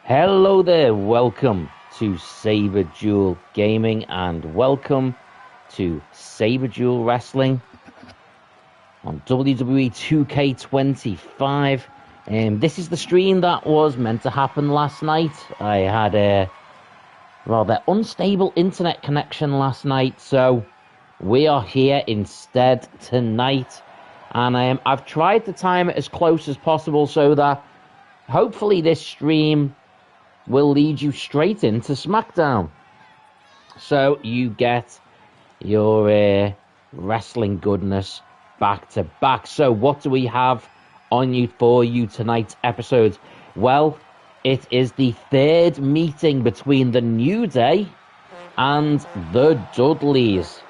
Hello there, welcome to Saberduel Gaming and welcome to Saberduel Wrestling on WWE2K25. This is the stream that was meant to happen last night. I had a rather unstable internet connection last night, so we are here instead tonight. And I've tried to time it as close as possible so that hopefully this stream will lead you straight into SmackDown. So you get your wrestling goodness back to back. So what do we have on you for you tonight's episode? Well, it is the third meeting between the New Day and the Dudleys.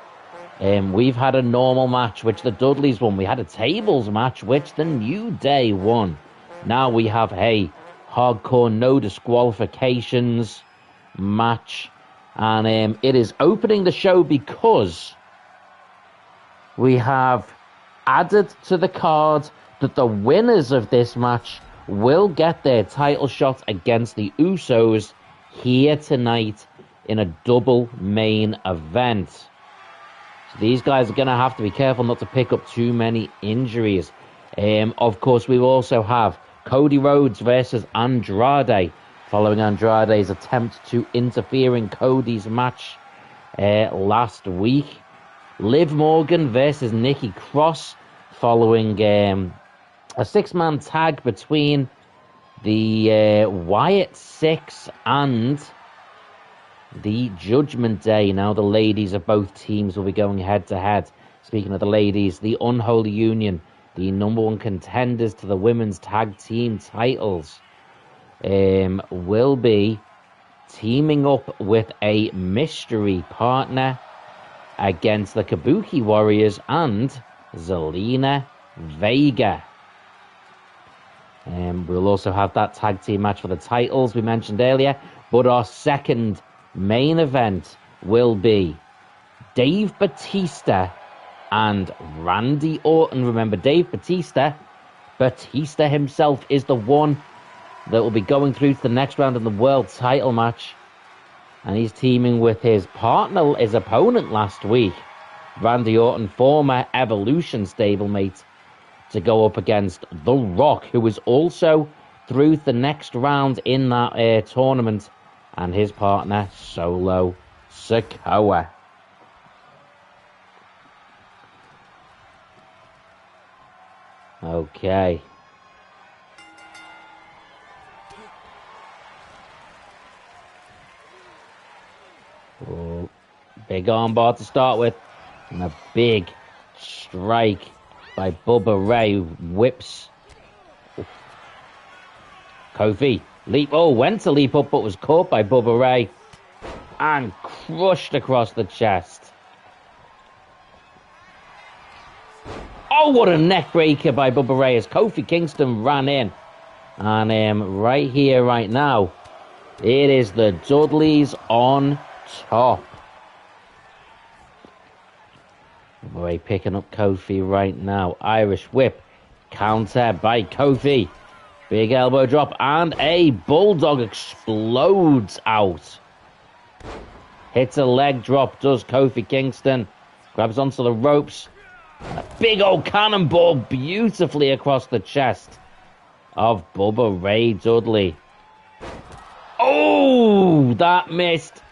We've had a normal match, which the Dudleys won. We had a tables match, which the New Day won. Now we have a hardcore no disqualifications match, and it is opening the show because we have added to the card that the winners of this match will get their title shot against the Usos here tonight in a double main event. So these guys are going to have to be careful not to pick up too many injuries. Of course, we will also have Cody Rhodes versus Andrade, following Andrade's attempt to interfere in Cody's match last week. Liv Morgan versus Nikki Cross, following a six-man tag between the Wyatt Six and the Judgment Day. Now the ladies of both teams will be going head-to-head. Speaking of the ladies, the Unholy Union, the number one contenders to the women's tag team titles, will be teaming up with a mystery partner against the Kabuki Warriors and Zelina Vega. We'll also have that tag team match for the titles we mentioned earlier, but our second main event will be Dave Bautista and Randy Orton. Remember, Dave Bautista himself is the one that will be going through to the next round of the world title match. And he's teaming with his partner, his opponent last week, Randy Orton, former Evolution stablemate, to go up against The Rock, who is also through to the next round in that tournament, and his partner, Solo Sikoa. Okay. Oh, big armbar to start with, and a big strike by Bubba Ray whips Kofi. Went to leap up, but was caught by Bubba Ray and crushed across the chest. Oh, what a neck breaker by Bubba Ray as Kofi Kingston ran in. And right here, right now, it is the Dudleys on top. Bubba Ray picking up Kofi right now. Irish whip. Counter by Kofi. Big elbow drop and a bulldog explodes out. Hits a leg drop, does Kofi Kingston. Grabs onto the ropes. A big old cannonball beautifully across the chest of Bubba Ray Dudley. Oh, that missed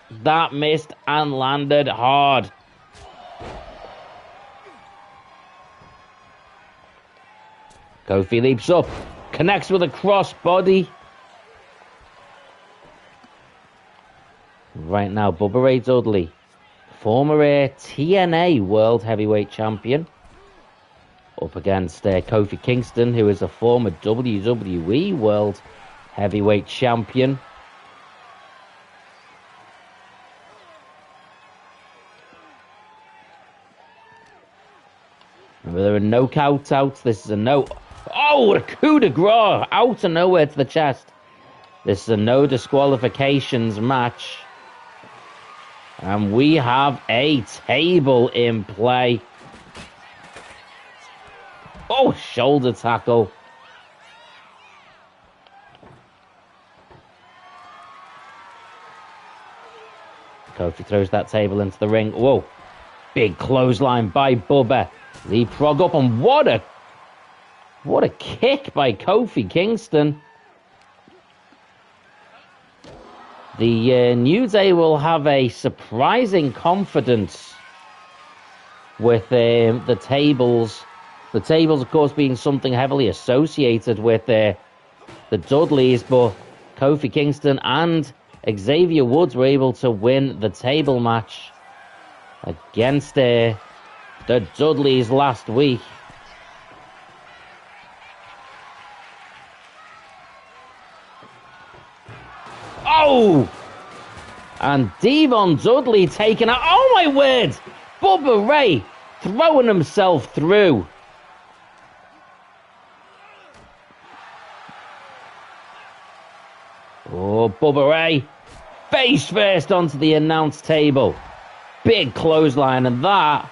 and landed hard. Kofi leaps up, connects with a crossbody. Right now, Bubba Ray Dudley, former TNA World Heavyweight Champion, up against Kofi Kingston, who is a former WWE World Heavyweight Champion. Remember, there are no count-outs. This is a no... Oh, a coup de grace out of nowhere to the chest. This is a no disqualifications match. And we have a table in play. Oh, shoulder tackle. Kofi throws that table into the ring. Whoa. Big clothesline by Bubba. Leapfrog up, and what a kick by Kofi Kingston. The New Day will have a surprising confidence with the tables. The tables, of course, being something heavily associated with the Dudleys, but Kofi Kingston and Xavier Woods were able to win the table match against the Dudleys last week. Oh! And Devon Dudley taking out. Oh my word! Bubba Ray throwing himself through. Oh, Bubba Ray face first onto the announce table. Big clothesline, and that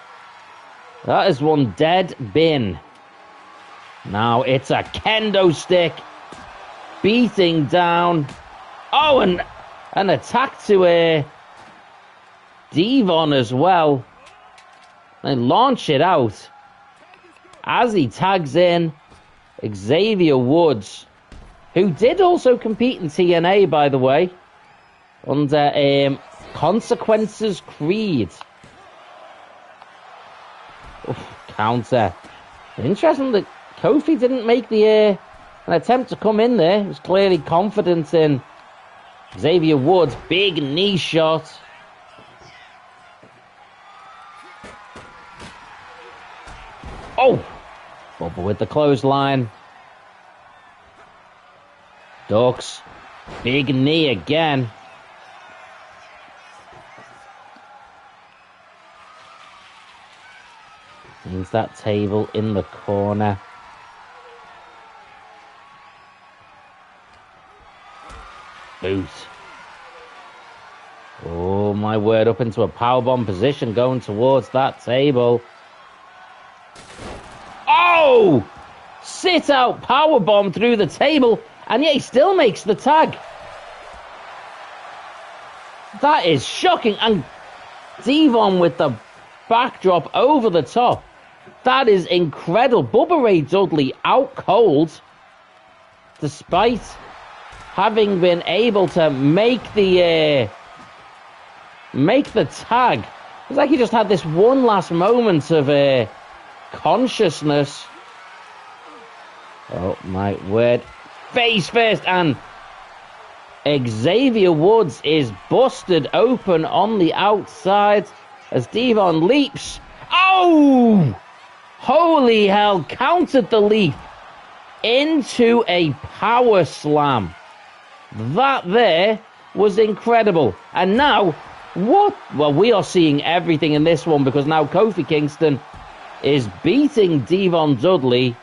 is one dead bin. Now it's a kendo stick beating down. Oh, and an attack to Devon as well. They launch it out as he tags in Xavier Woods, who did also compete in TNA, by the way, under Consequences Creed. Oof, counter. Interesting that Kofi didn't make an attempt to come in there. He was clearly confident in Xavier Woods. Big knee shot. Oh! Bubba with the clothesline. Ducks. Big knee again. Means that table in the corner. Boot. Oh my word, up into a powerbomb position going towards that table. Oh! Sit out powerbomb through the table, and yet he still makes the tag. That is shocking. And Devon with the backdrop over the top. That is incredible. Bubba Ray Dudley out cold, despite having been able to make the tag. It's like he just had this one last moment of consciousness. Oh my word. Face first, and Xavier Woods is busted open on the outside as Devon leaps. Oh! Holy hell, countered the leap into a power slam. That there was incredible. And now, what? Well, we are seeing everything in this one, because now Kofi Kingston is beating Devon Dudley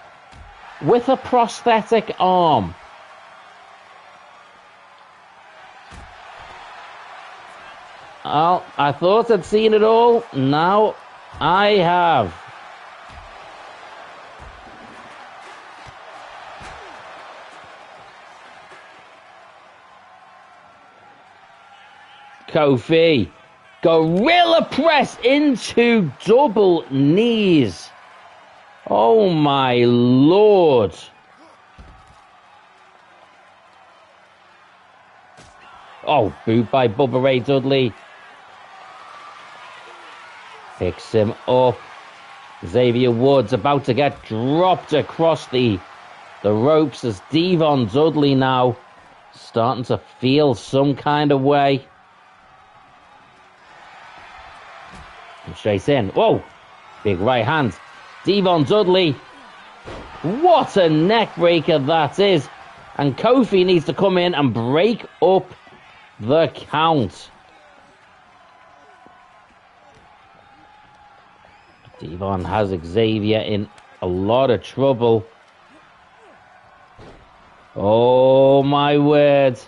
with a prosthetic arm. Oh, I thought I'd seen it all. Now I have. Kofi. Gorilla press into double knees. Oh my lord. Oh, boot by Bubba Ray Dudley. Picks him up. Xavier Woods about to get dropped across the ropes as Devon Dudley now starting to feel some kind of way. And straight in. Whoa! Big right hand. Devon Dudley. What a neck breaker that is. And Kofi needs to come in and break up the count. Devon has Xavier in a lot of trouble. Oh my word.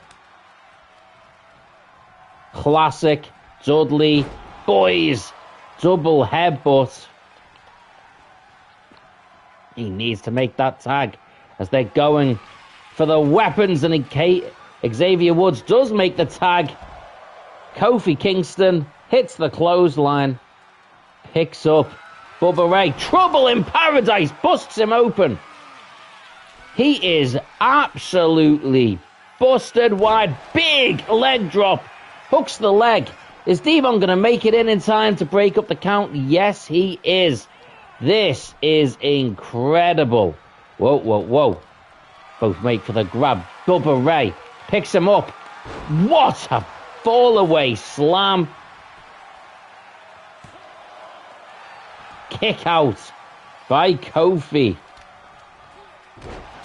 Classic Dudley boys double headbutt. He needs to make that tag as they're going for the weapons, and Xavier Woods does make the tag. Kofi Kingston hits the clothesline. Picks up Bubba Ray. Trouble in paradise. Busts him open. He is absolutely busted wide. Big leg drop. Hooks the leg. Is Devon going to make it in time to break up the count? Yes, he is. This is incredible. Whoa, whoa, whoa. Both make for the grab. Bubba Ray picks him up. What a fall away slam. Kick out by Kofi.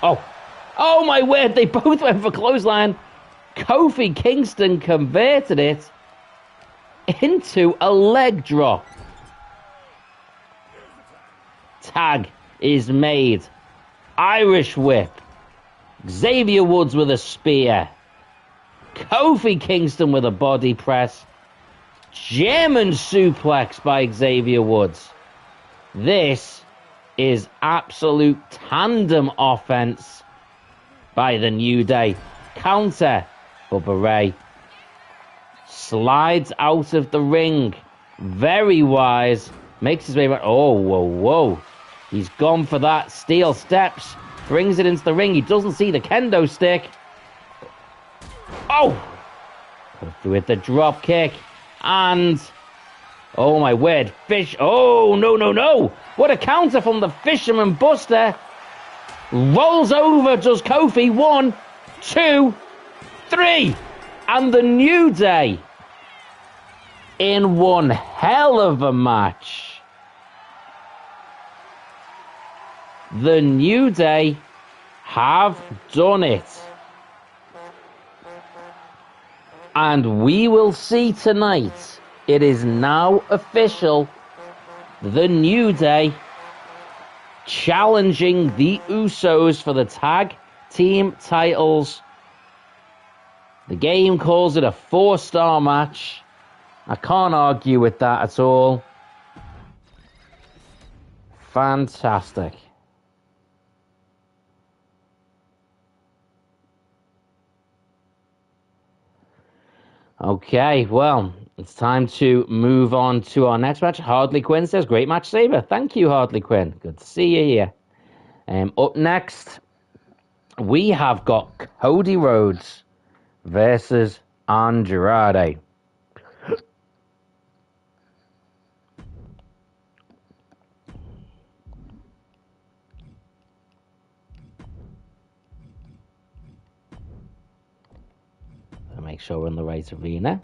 Oh my word, they both went for clothesline. Kofi Kingston converted it into a leg drop. Tag is made. Irish whip. Xavier Woods with a spear. Kofi Kingston with a body press. German suplex by Xavier Woods. This is absolute tandem offense by the New Day. Counter. Bubba Ray slides out of the ring. Very wise. Makes his way back. Oh, whoa, whoa. He's gone for that. Steel steps. Brings it into the ring. He doesn't see the kendo stick. Oh! With the drop kick. And... oh, my word. Fish. Oh, no, no, no. What a counter from the Fisherman Buster. Rolls over, does Kofi. 1, 2, 3. And the New Day in one hell of a match. The New Day have done it. And we will see tonight. It is now official. The New Day challenging the Usos for the tag team titles. The game calls it a 4-star match. I can't argue with that at all. Fantastic. Okay, well, it's time to move on to our next match. Harley Quinn says, great match, Saber. Thank you, Harley Quinn. Good to see you here. Up next, we have got Cody Rhodes versus Andrade. Make sure we're in the right arena.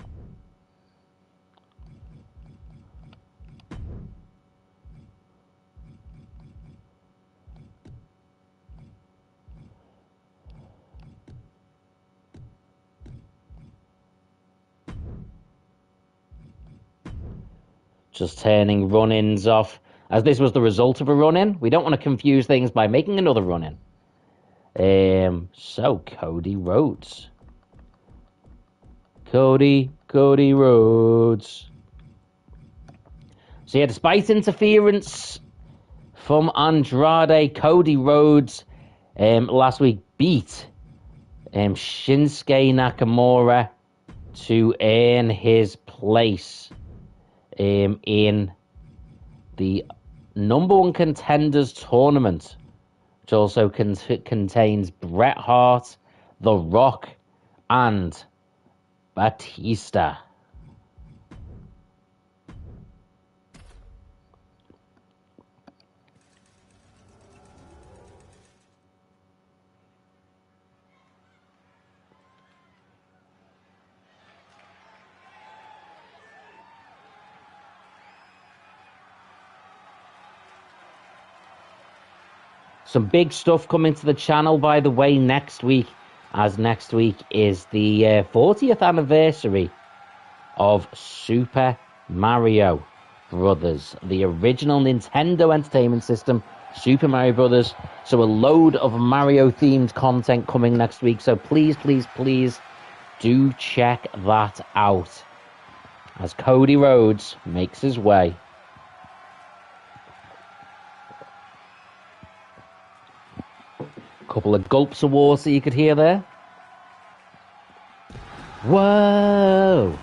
Just turning run-ins off, as this was the result of a run-in. We don't want to confuse things by making another run-in. So, Cody Rhodes. Cody Rhodes. So yeah, despite interference from Andrade, Cody Rhodes last week beat Shinsuke Nakamura to earn his place in the number one contenders tournament, which also contains Bret Hart, The Rock, and Batista. Some big stuff coming to the channel, by the way, next week, as next week is the 40th anniversary of Super Mario Brothers, the original Nintendo Entertainment System, Super Mario Brothers. So a load of Mario-themed content coming next week. So please, please, please do check that out as Cody Rhodes makes his way. Couple of gulps of water you could hear there. Whoa!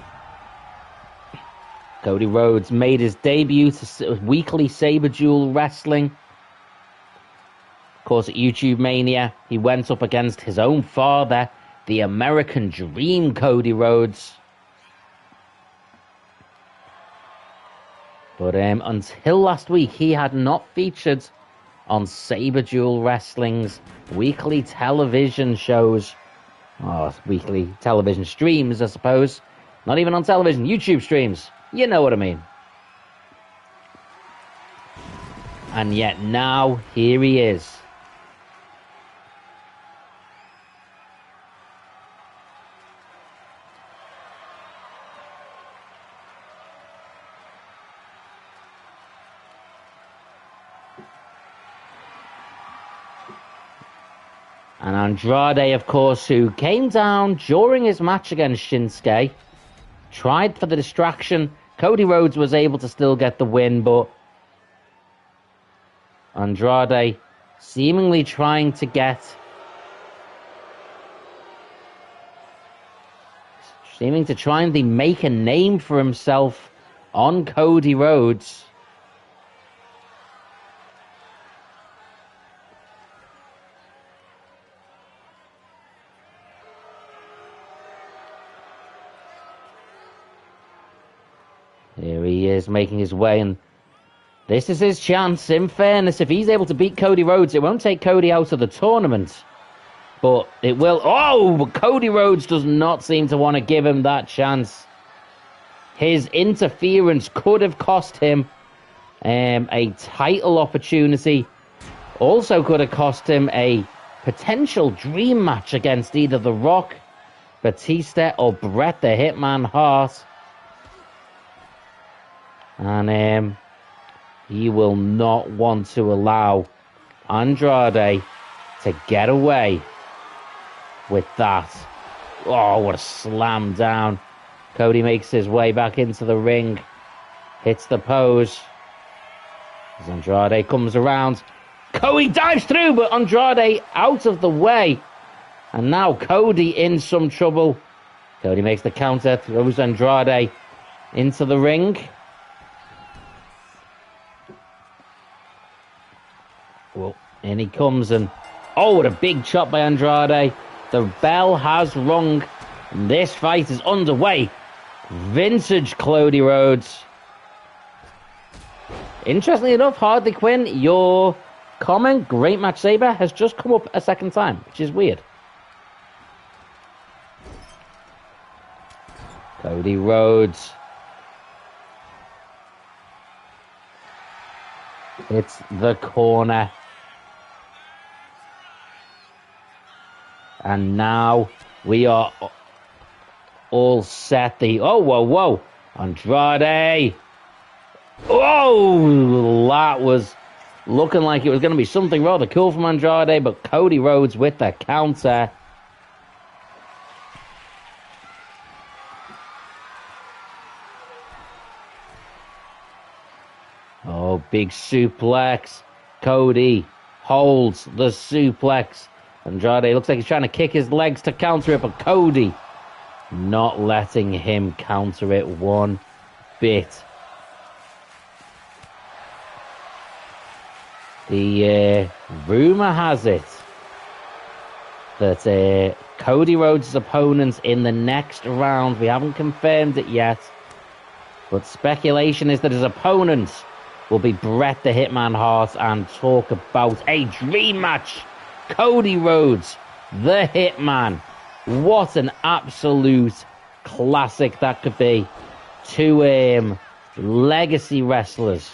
Cody Rhodes made his debut to weekly Saberduel wrestling. Of course, at YouTube Mania, he went up against his own father, the American Dream Cody Rhodes. But until last week, he had not featured on Saberduel Wrestling's weekly television shows. Oh, weekly television streams, I suppose. Not even on television, YouTube streams. You know what I mean. And yet now, here he is. And Andrade, of course, who came down during his match against Shinsuke, tried for the distraction. Cody Rhodes was able to still get the win, but Andrade seemingly trying to make a name for himself on Cody Rhodes. Here he is making his way, and this is his chance. In fairness, if he's able to beat Cody Rhodes, it won't take Cody out of the tournament, but it will. Oh, but Cody Rhodes does not seem to want to give him that chance. His interference could have cost him a title opportunity. Also could have cost him a potential dream match against either The Rock, Batista, or Bret the Hitman Hart. And he will not want to allow Andrade to get away with that. Oh, what a slam down. Cody makes his way back into the ring. Hits the pose. As Andrade comes around. Cody dives through, but Andrade out of the way. And now Cody in some trouble. Cody makes the counter, throws Andrade into the ring. Well, in he comes, and oh, what a big chop by Andrade. The bell has rung. This fight is underway. Vintage Cody Rhodes. Interestingly enough, Harley Quinn, your comment, great match Saber, has just come up a second time, which is weird. Cody Rhodes. It's the corner. And now we are all set. Oh, whoa. Andrade. Oh, that was looking like it was going to be something rather cool from Andrade, but Cody Rhodes with the counter. Oh, big suplex. Cody holds the suplex. Andrade looks like he's trying to kick his legs to counter it, but Cody not letting him counter it one bit. The rumor has it that Cody Rhodes' opponents in the next round, we haven't confirmed it yet, but speculation is that his opponents will be Bret the Hitman Hart, and talk about a dream match. Cody Rhodes, the Hitman. What an absolute classic that could be. Two legacy wrestlers.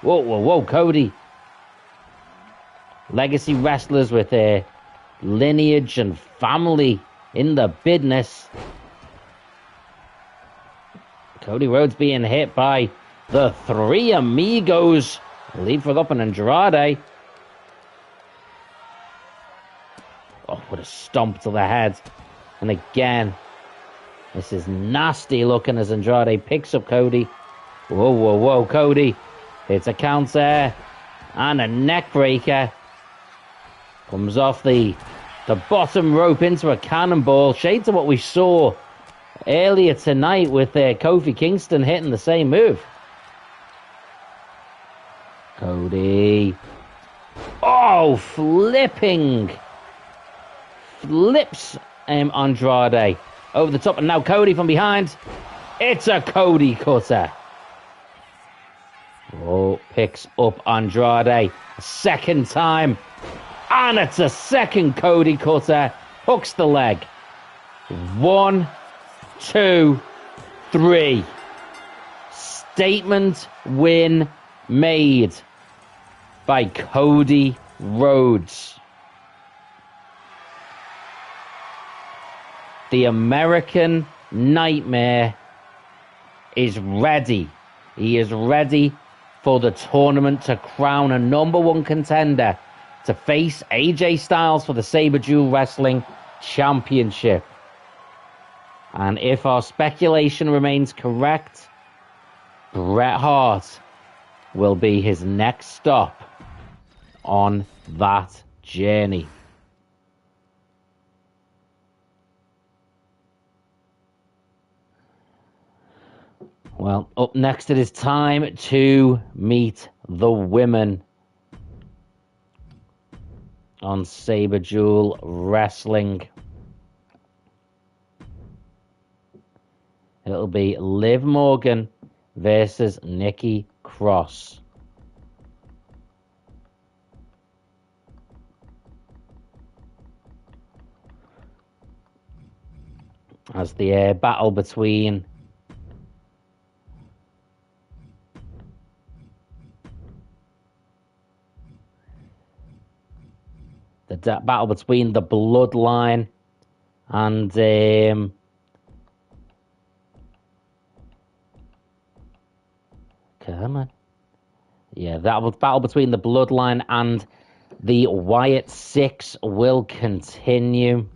Whoa, Cody. Legacy wrestlers with their lineage and family in the business. Cody Rhodes being hit by the Three Amigos. Leapfrog up on Andrade. Oh, what a stomp to the head. And again, this is nasty looking as Andrade picks up Cody. Whoa, Cody. Hits a counter. And a neck breaker. Comes off the bottom rope into a cannonball. Shades of what we saw earlier tonight with Kofi Kingston hitting the same move. Cody. Oh, flips Andrade over the top, and now Cody from behind. It's a Cody cutter. Oh, picks up Andrade a second time, and it's a second Cody cutter. Hooks the leg. 1, 2, 3. Statement win made by Cody Rhodes. The American Nightmare is ready. He is ready for the tournament to crown a #1 contender to face AJ Styles for the Saberduel Wrestling Championship. And if our speculation remains correct, Bret Hart will be his next stop on that journey. Well, up next it is time to meet the women on Saberduel Wrestling. It'll be Liv Morgan versus Nikki Cross. As the battle between the Bloodline and come on. Yeah, that battle between the Bloodline and the Wyatt Six will continue.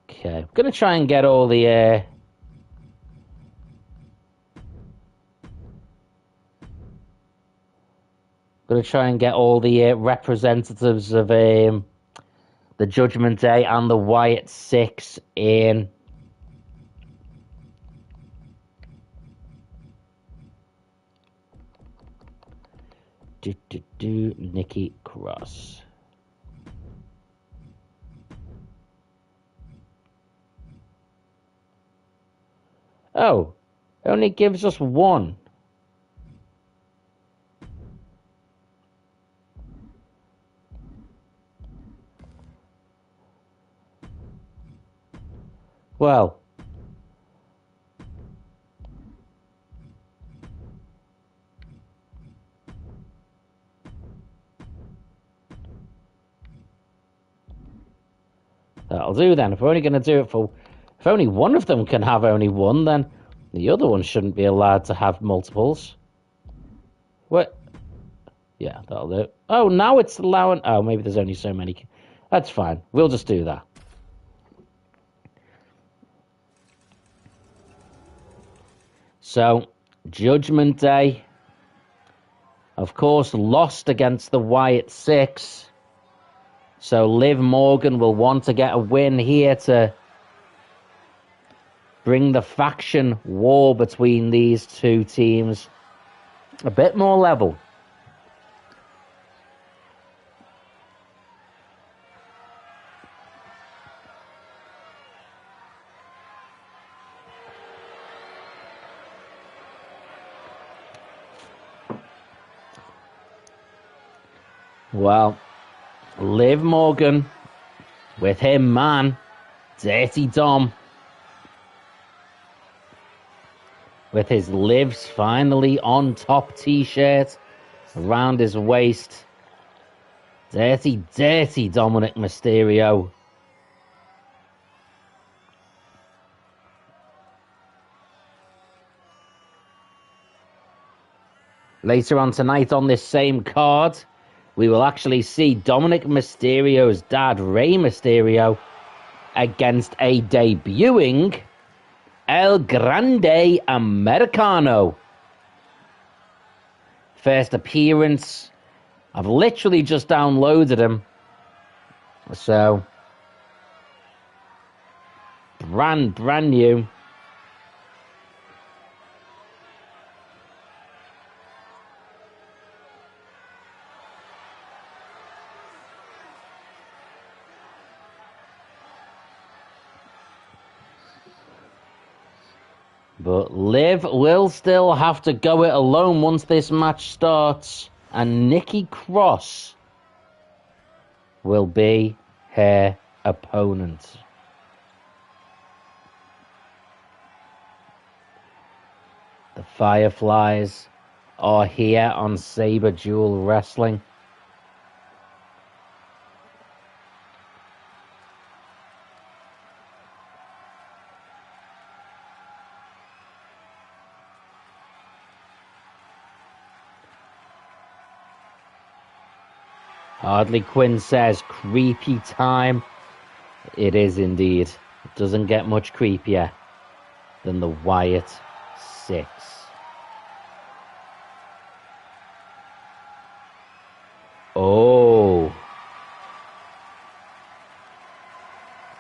Okay, I'm going to try and get all the representatives of the Judgment Day and the Wyatt Six in. Nikki Cross. Oh, it only gives us one. Well, that'll do then. If we're only going to do it for... If only one of them can have only one, then the other one shouldn't be allowed to have multiples. What? Yeah, that'll do. Oh, now it's allowing... Oh, maybe there's only so many. That's fine. We'll just do that. So, Judgment Day, of course, lost against the Wyatt Six. So Liv Morgan will want to get a win here to bring the faction war between these two teams a bit more level. Well, Liv Morgan with him, man, Dirty Dom, with his Liv's finally on top t-shirt around his waist. Dirty, dirty Dominic Mysterio. Later on tonight on this same card, we will actually see Dominic Mysterio's dad, Rey Mysterio, against a debuting El Grande Americano. First appearance. I've literally just downloaded him. So, brand new. But Liv will still have to go it alone once this match starts. And Nikki Cross will be her opponent. The Fireflies are here on Saberduel Wrestling. Hardly Quinn says, creepy time. It is indeed. It doesn't get much creepier than the Wyatt 6. Oh.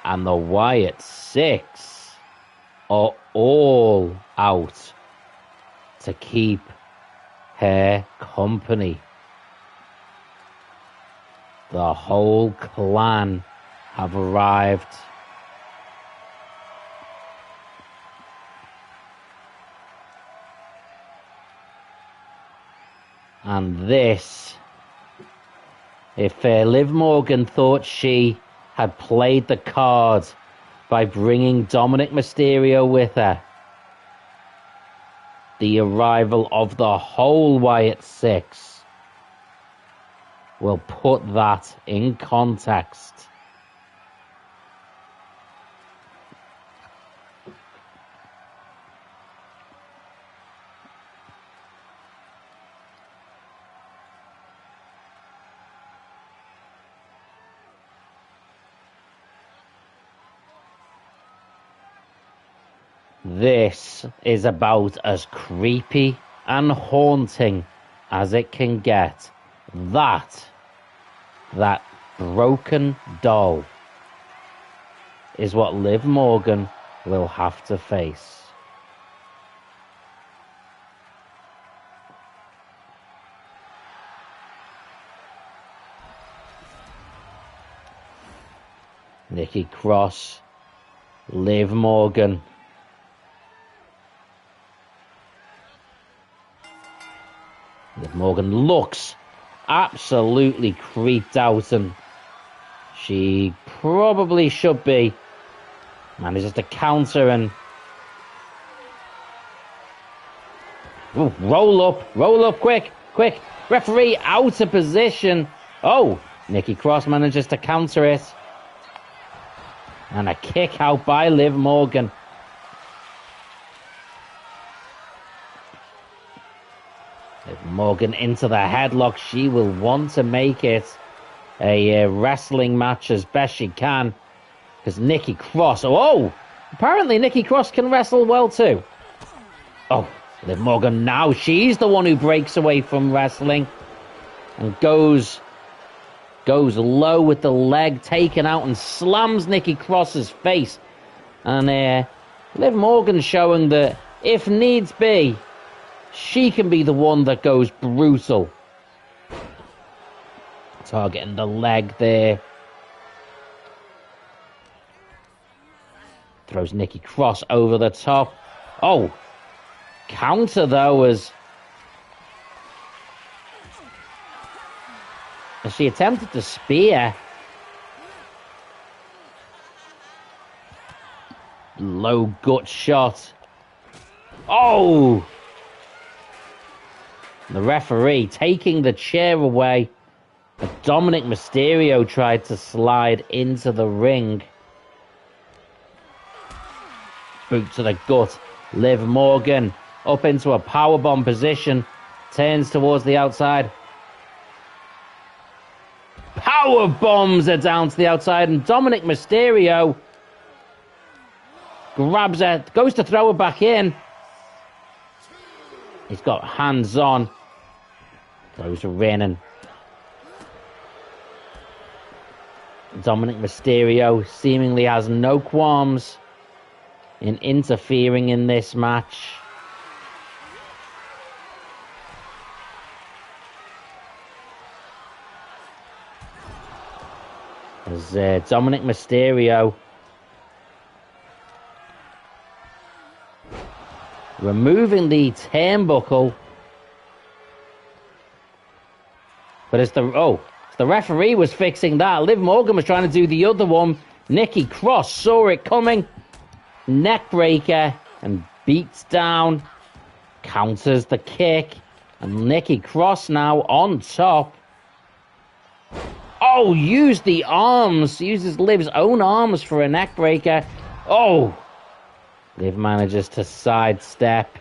And the Wyatt 6 are all out to keep her company. The whole clan have arrived. And this, if Liv Morgan thought she had played the card by bringing Dominic Mysterio with her, the arrival of the whole Wyatt 6 will put that in context. This is about as creepy and haunting as it can get. That broken doll is what Liv Morgan will have to face. Nikki Cross, Liv Morgan. Liv Morgan looks absolutely creeped out, and she probably should be. Manages to counter and ooh, roll up, quick, referee out of position. Oh, Nikki Cross manages to counter it, and a kick out by Liv Morgan. Morgan into the headlock. She will want to make it a wrestling match as best she can, because Nikki Cross, oh, apparently Nikki Cross can wrestle well too. Oh, Liv Morgan now, she's the one who breaks away from wrestling and goes low with the leg taken out and slams Nikki Cross's face. And Liv Morgan showing that if needs be, she can be the one that goes brutal. Targeting the leg there. Throws Nikki Cross over the top. Oh, counter though as she attempted to spear. Low gut shot. Oh! The referee taking the chair away. But Dominic Mysterio tried to slide into the ring. Boot to the gut. Liv Morgan up into a powerbomb position. Turns towards the outside. Power bombs are down to the outside. And Dominic Mysterio grabs her, goes to throw her back in. He's got hands on. Throws her in, and Dominic Mysterio seemingly has no qualms in interfering in this match. As Dominic Mysterio removing the turnbuckle. But as the referee was fixing that, Liv Morgan was trying to do the other one. Nikki Cross saw it coming. Neck breaker and beats down. Counters the kick. And Nikki Cross now on top. Oh, used the arms. Uses Liv's own arms for a neck breaker. Oh. Liv manages to sidestep.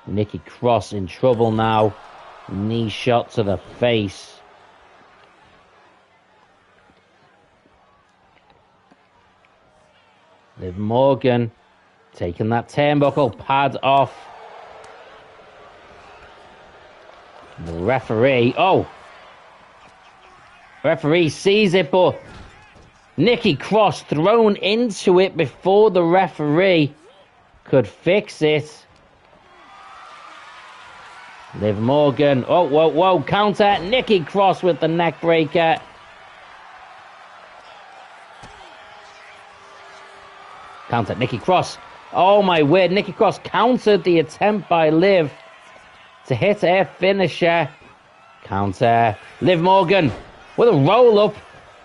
Nikki Cross in trouble now. Knee shot to the face. Liv Morgan taking that turnbuckle pad off. The referee, referee sees it, but Nikki Cross thrown into it before the referee could fix it. Liv Morgan, whoa, counter, Nikki Cross with the neck breaker. Counter, Nikki Cross. Oh my word, Nikki Cross countered the attempt by Liv to hit her finisher. Counter, Liv Morgan with a roll up.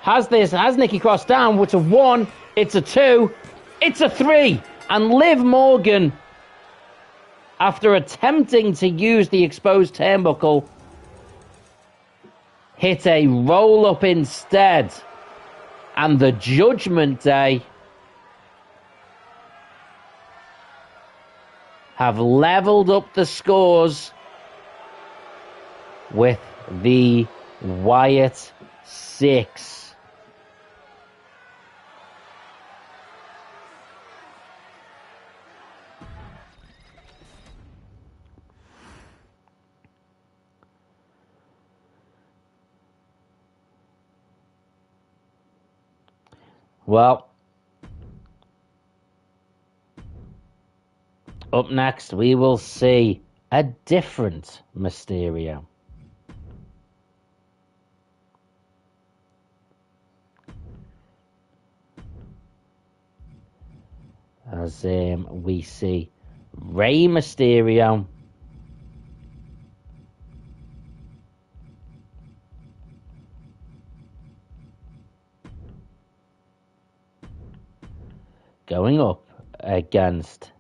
Has Nikki Cross down. It's a 1, it's a 2, it's a 3. And Liv Morgan, after attempting to use the exposed turnbuckle, hit a roll up instead. And the Judgment Day have leveled up the scores with the Wyatt 6. Well, up next we will see a different Mysterio. As we see Rey Mysterio going up against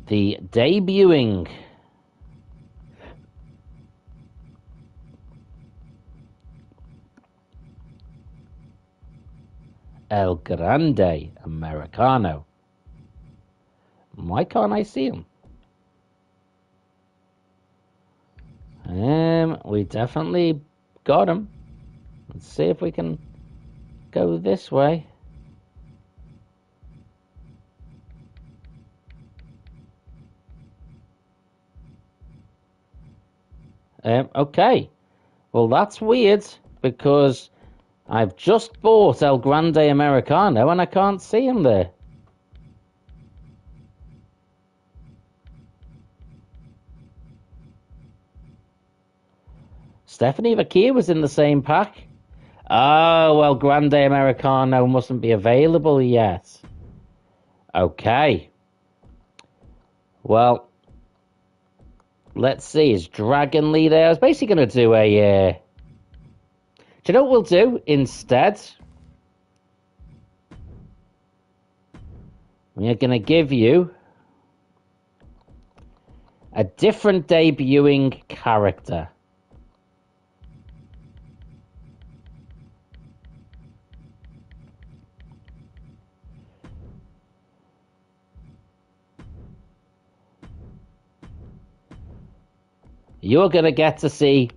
the debuting El Grande Americano. Why can't I see him? We definitely got him. Let's see if we can go this way. Okay. Well, that's weird because I've just bought El Grande Americano and I can't see him there. Stephanie Vaquia was in the same pack. Oh, well, Grande Americano mustn't be available yet. Okay. Well, let's see. Is Dragon Lee there? I was basically going to do a... Do you know what we'll do instead? We're going to give you a different debuting character. You're going to get to see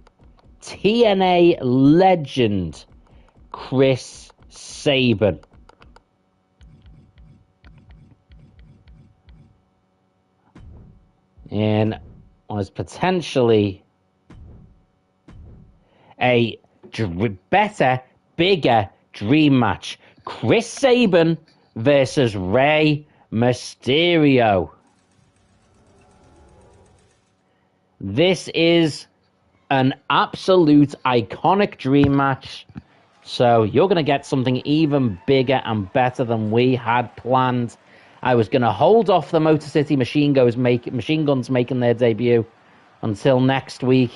TNA legend Chris Sabin. And was potentially a better, bigger dream match. Chris Sabin versus Rey Mysterio. This is an absolute iconic dream match. So you're going to get something even bigger and better than we had planned. I was going to hold off the Motor City Machine Guns making their debut until next week.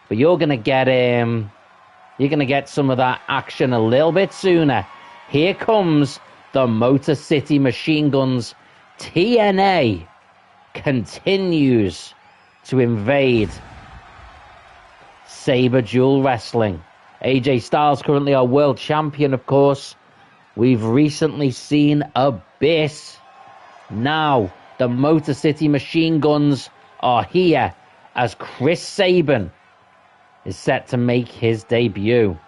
But you're going to get some of that action a little bit sooner. Here comes the Motor City Machine Guns. TNA continues to invade Saberduel Wrestling. AJ Styles currently our world champion, of course. We've recently seen Abyss. Now, the Motor City Machine Guns are here as Chris Sabin is set to make his debut.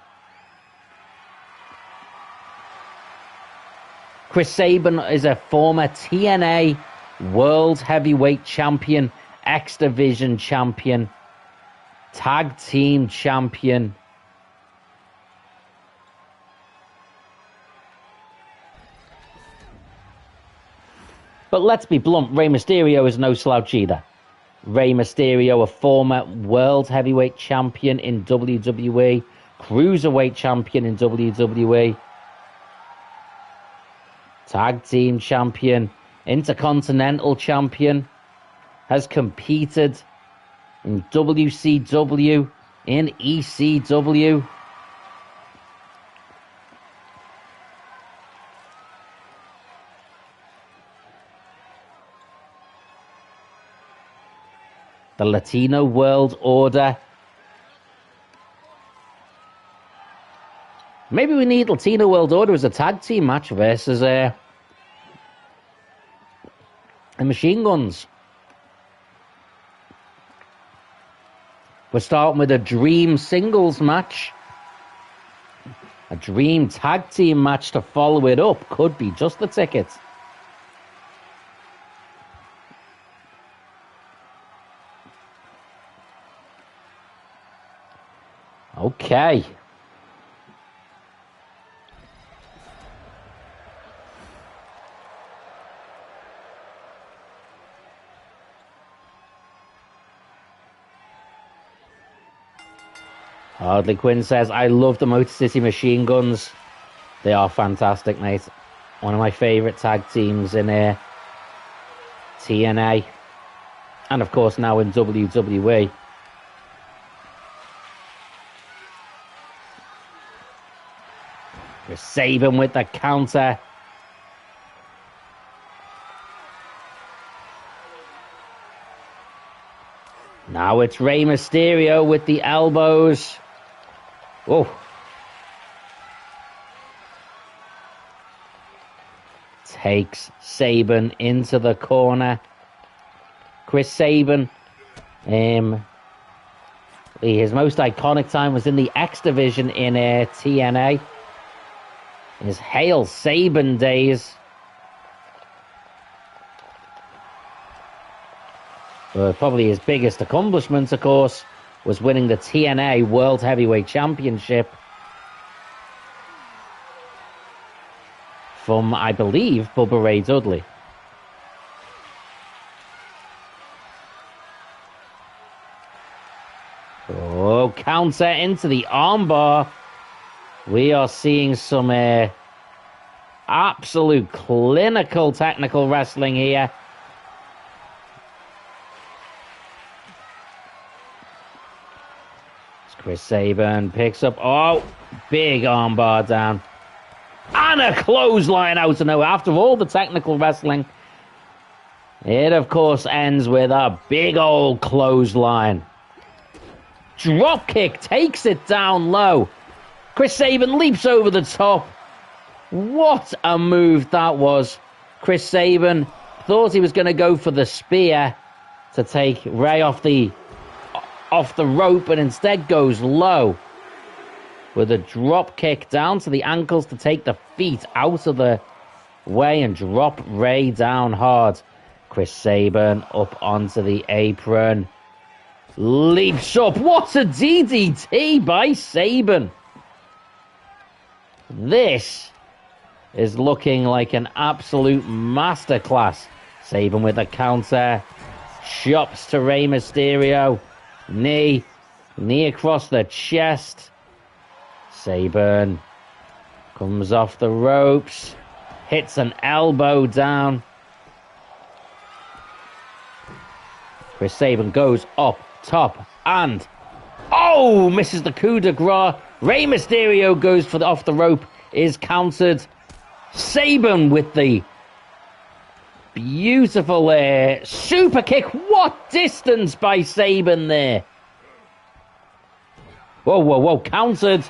Chris Sabin is a former TNA World Heavyweight Champion, X Division Champion, Tag Team Champion. But let's be blunt, Rey Mysterio is no slouch either. Rey Mysterio, a former World Heavyweight Champion in WWE, Cruiserweight Champion in WWE, Tag Team Champion, Intercontinental Champion, has competed in WCW, in ECW. The Latino World Order. Maybe we need Latino World Order as a tag team match versus the Machine Guns. We're starting with a dream singles match. A dream tag team match to follow it up. Could be just the ticket. Okay. Hardly Quinn says, I love the Motor City Machine Guns. They are fantastic, mate. One of my favourite tag teams in TNA. And of course now in WWE. We're saving with the counter. Now it's Rey Mysterio with the elbows. Oh. Takes Sabin into the corner. Chris Sabin. His most iconic time was in the X Division in TNA. His Hail Sabin days. Probably his biggest accomplishment, of course, was winning the TNA World Heavyweight Championship from, I believe, Bubba Ray Dudley. Oh, counter into the armbar. We are seeing some absolute clinical technical wrestling here. Chris Sabin picks up, oh, big armbar down. And a clothesline out of nowhere. After all the technical wrestling, it of course ends with a big old clothesline. Drop kick takes it down low. Chris Sabin leaps over the top. What a move that was. Chris Sabin thought he was going to go for the spear to take Rey off the rope, but instead goes low. with a drop kick down to the ankles to take the feet out of the way and drop Ray down hard. Chris Sabin up onto the apron. Leaps up. What a DDT by Sabin. This is looking like an absolute masterclass. Sabin with a counter. Chops to Rey Mysterio. Knee across the chest. Sabin comes off the ropes. Hits an elbow down. Chris Sabin goes up top and misses the coup de grace. Rey Mysterio goes for the off the rope, is countered. Sabin with the beautiful super kick. What distance by Sabin there. Whoa, countered.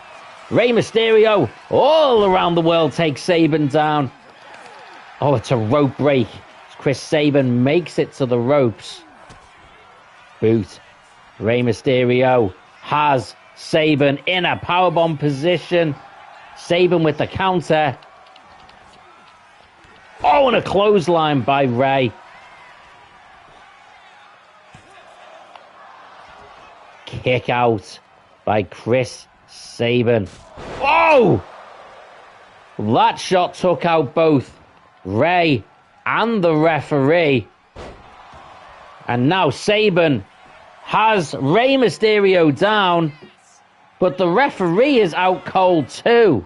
Rey Mysterio all around the world takes Sabin down. Oh, it's a rope break. Chris Sabin makes it to the ropes. Boot. Rey Mysterio has Sabin in a powerbomb position. Sabin with the counter. Oh, and a clothesline by Rey. Kick out by Chris Sabin. Oh! That shot took out both Rey and the referee. And now Sabin has Rey Mysterio down, but the referee is out cold too.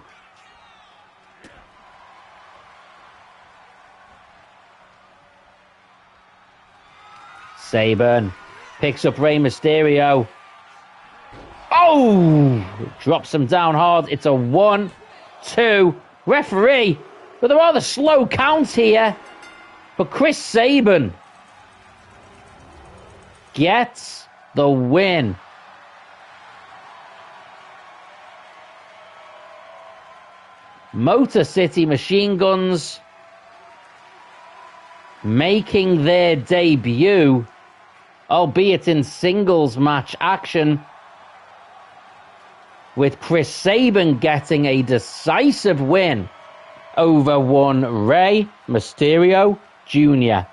Sabin picks up Rey Mysterio. Oh! Drops him down hard. It's a 1-2. Referee with a rather slow count here. But Chris Sabin gets the win. Motor City Machine Guns making their debut, albeit in singles match action, with Chris Sabin getting a decisive win over one Rey Mysterio Jr.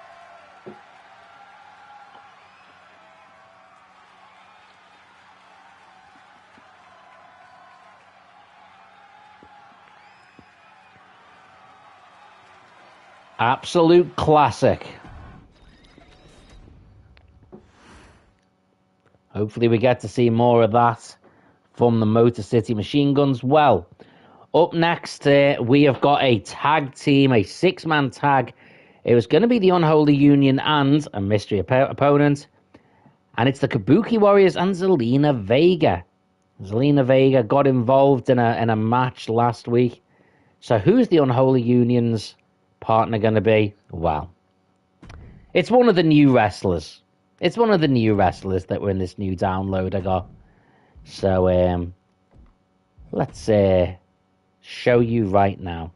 Absolute classic. Hopefully we get to see more of that from the Motor City Machine Guns. Well, up next, we have got a tag team, a six-man tag. It was going to be the Unholy Union and a mystery opponent. And it's the Kabuki Warriors and Zelina Vega. Zelina Vega got involved in a match last week. So who's the Unholy Union's partner going to be? Well, it's one of the new wrestlers. It's one of the new wrestlers that were in this new download I got. So, let's show you right now.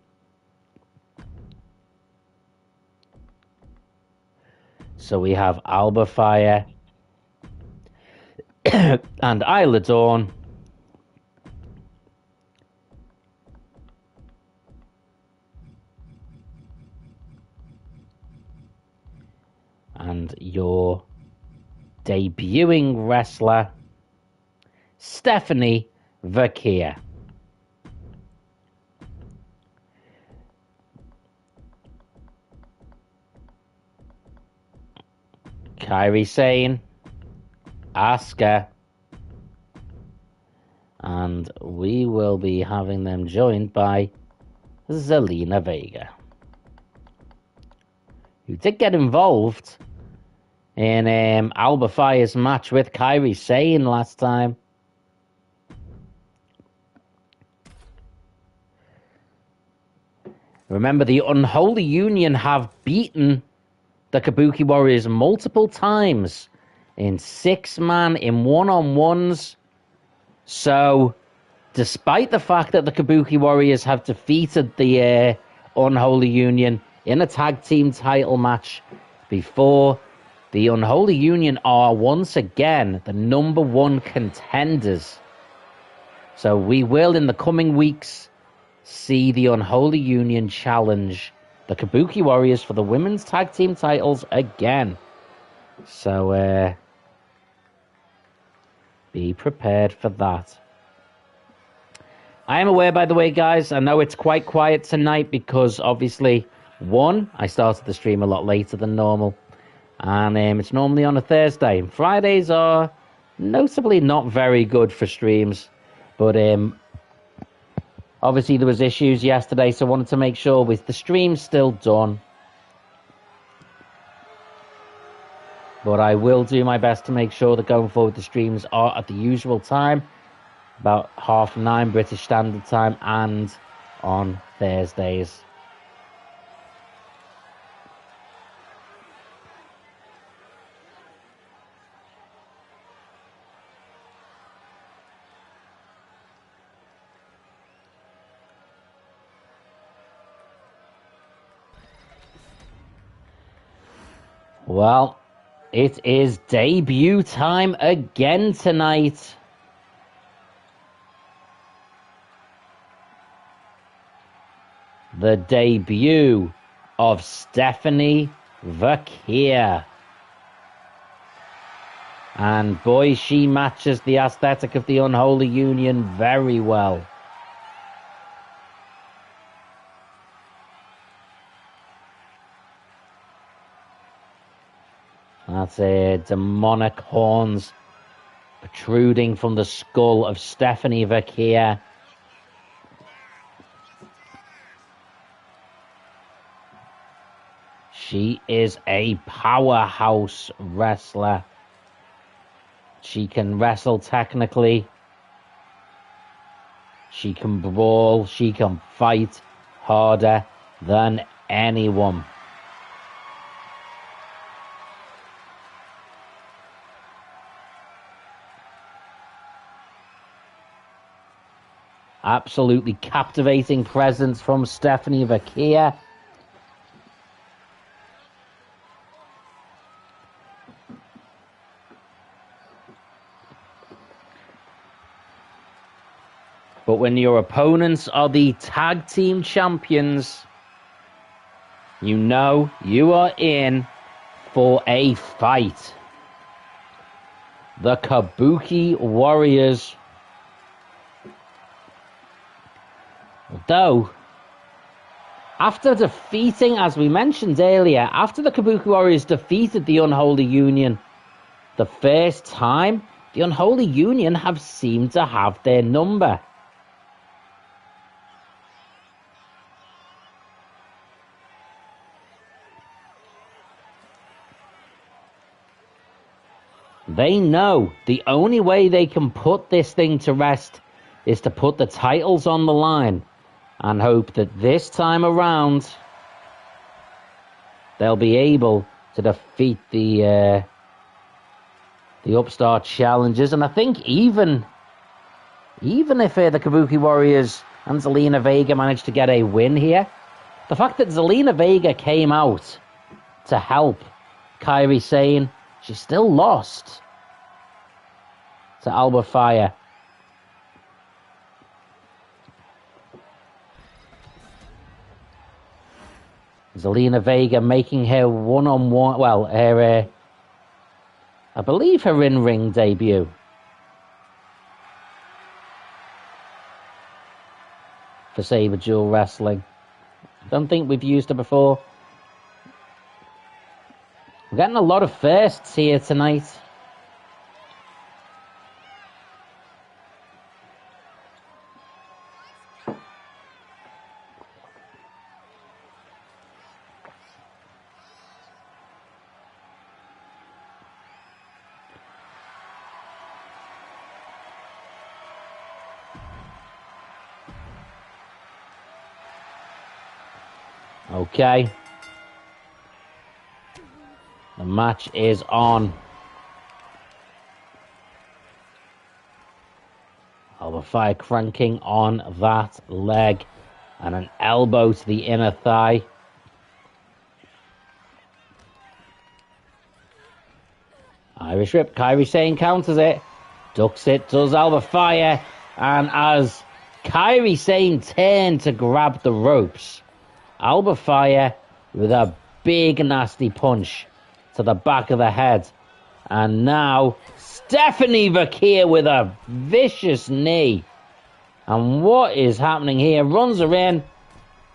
So we have Alba Fire and Isla Dawn. And your debuting wrestler, Stephanie Vakia. Kairi Sane, Asuka, and we will be having them joined by Zelina Vega, who did get involved in Alba Fire's match with Kairi Sane last time. Remember, the Unholy Union have beaten the Kabuki Warriors multiple times in six-man, in one-on-ones. So, despite the fact that the Kabuki Warriors have defeated the Unholy Union in a tag team title match before, the Unholy Union are once again the number one contenders So we will, in the coming weeks, see the Unholy Union challenge the Kabuki Warriors for the women's tag team titles again. So, be prepared for that. I am aware, by the way, guys, I know it's quite quiet tonight because, obviously, one, I started the stream a lot later than normal. And it's normally on a Thursday. Fridays are notably not very good for streams. But obviously there was issues yesterday, so I wanted to make sure with the stream still done. But I will do my best to make sure that going forward the streams are at the usual time. About 9:30 British Standard Time and on Thursdays. Well, it is debut time again tonight. The debut of Stephanie Vaquia. And boy, she matches the aesthetic of the Unholy Union very well. That's demonic horns protruding from the skull of Stephanie Vaquia. She is a powerhouse wrestler. She can wrestle technically. She can brawl. She can fight harder than anyone. Absolutely captivating presence from Stephanie Vaquia. But when your opponents are the tag team champions, you know you are in for a fight. The Kabuki Warriors. Though, after defeating, as we mentioned earlier, after the Kabuki Warriors defeated the Unholy Union the first time, the Unholy Union have seemed to have their number. They know the only way they can put this thing to rest is to put the titles on the line and hope that this time around they'll be able to defeat the upstart challengers. And I think even if the Kabuki Warriors and Zelina Vega managed to get a win here, the fact that Zelina Vega came out to help Kairi Sane, she still lost to Alba Fire. Zelina Vega making her one-on-one, well, her, I believe her in-ring debut. For Saberduel Wrestling. Don't think we've used her before. We're getting a lot of firsts here tonight. Okay. The match is on. Alba Fire cranking on that leg. And an elbow to the inner thigh. Irish Rip. Kairi Sane counters it. Ducks it. Does Alba Fire. And as Kairi Sane turned to grab the ropes, Alba Fire with a big nasty punch to the back of the head. And now Stephanie Vaquia with a vicious knee. And what is happening here? Runs her in,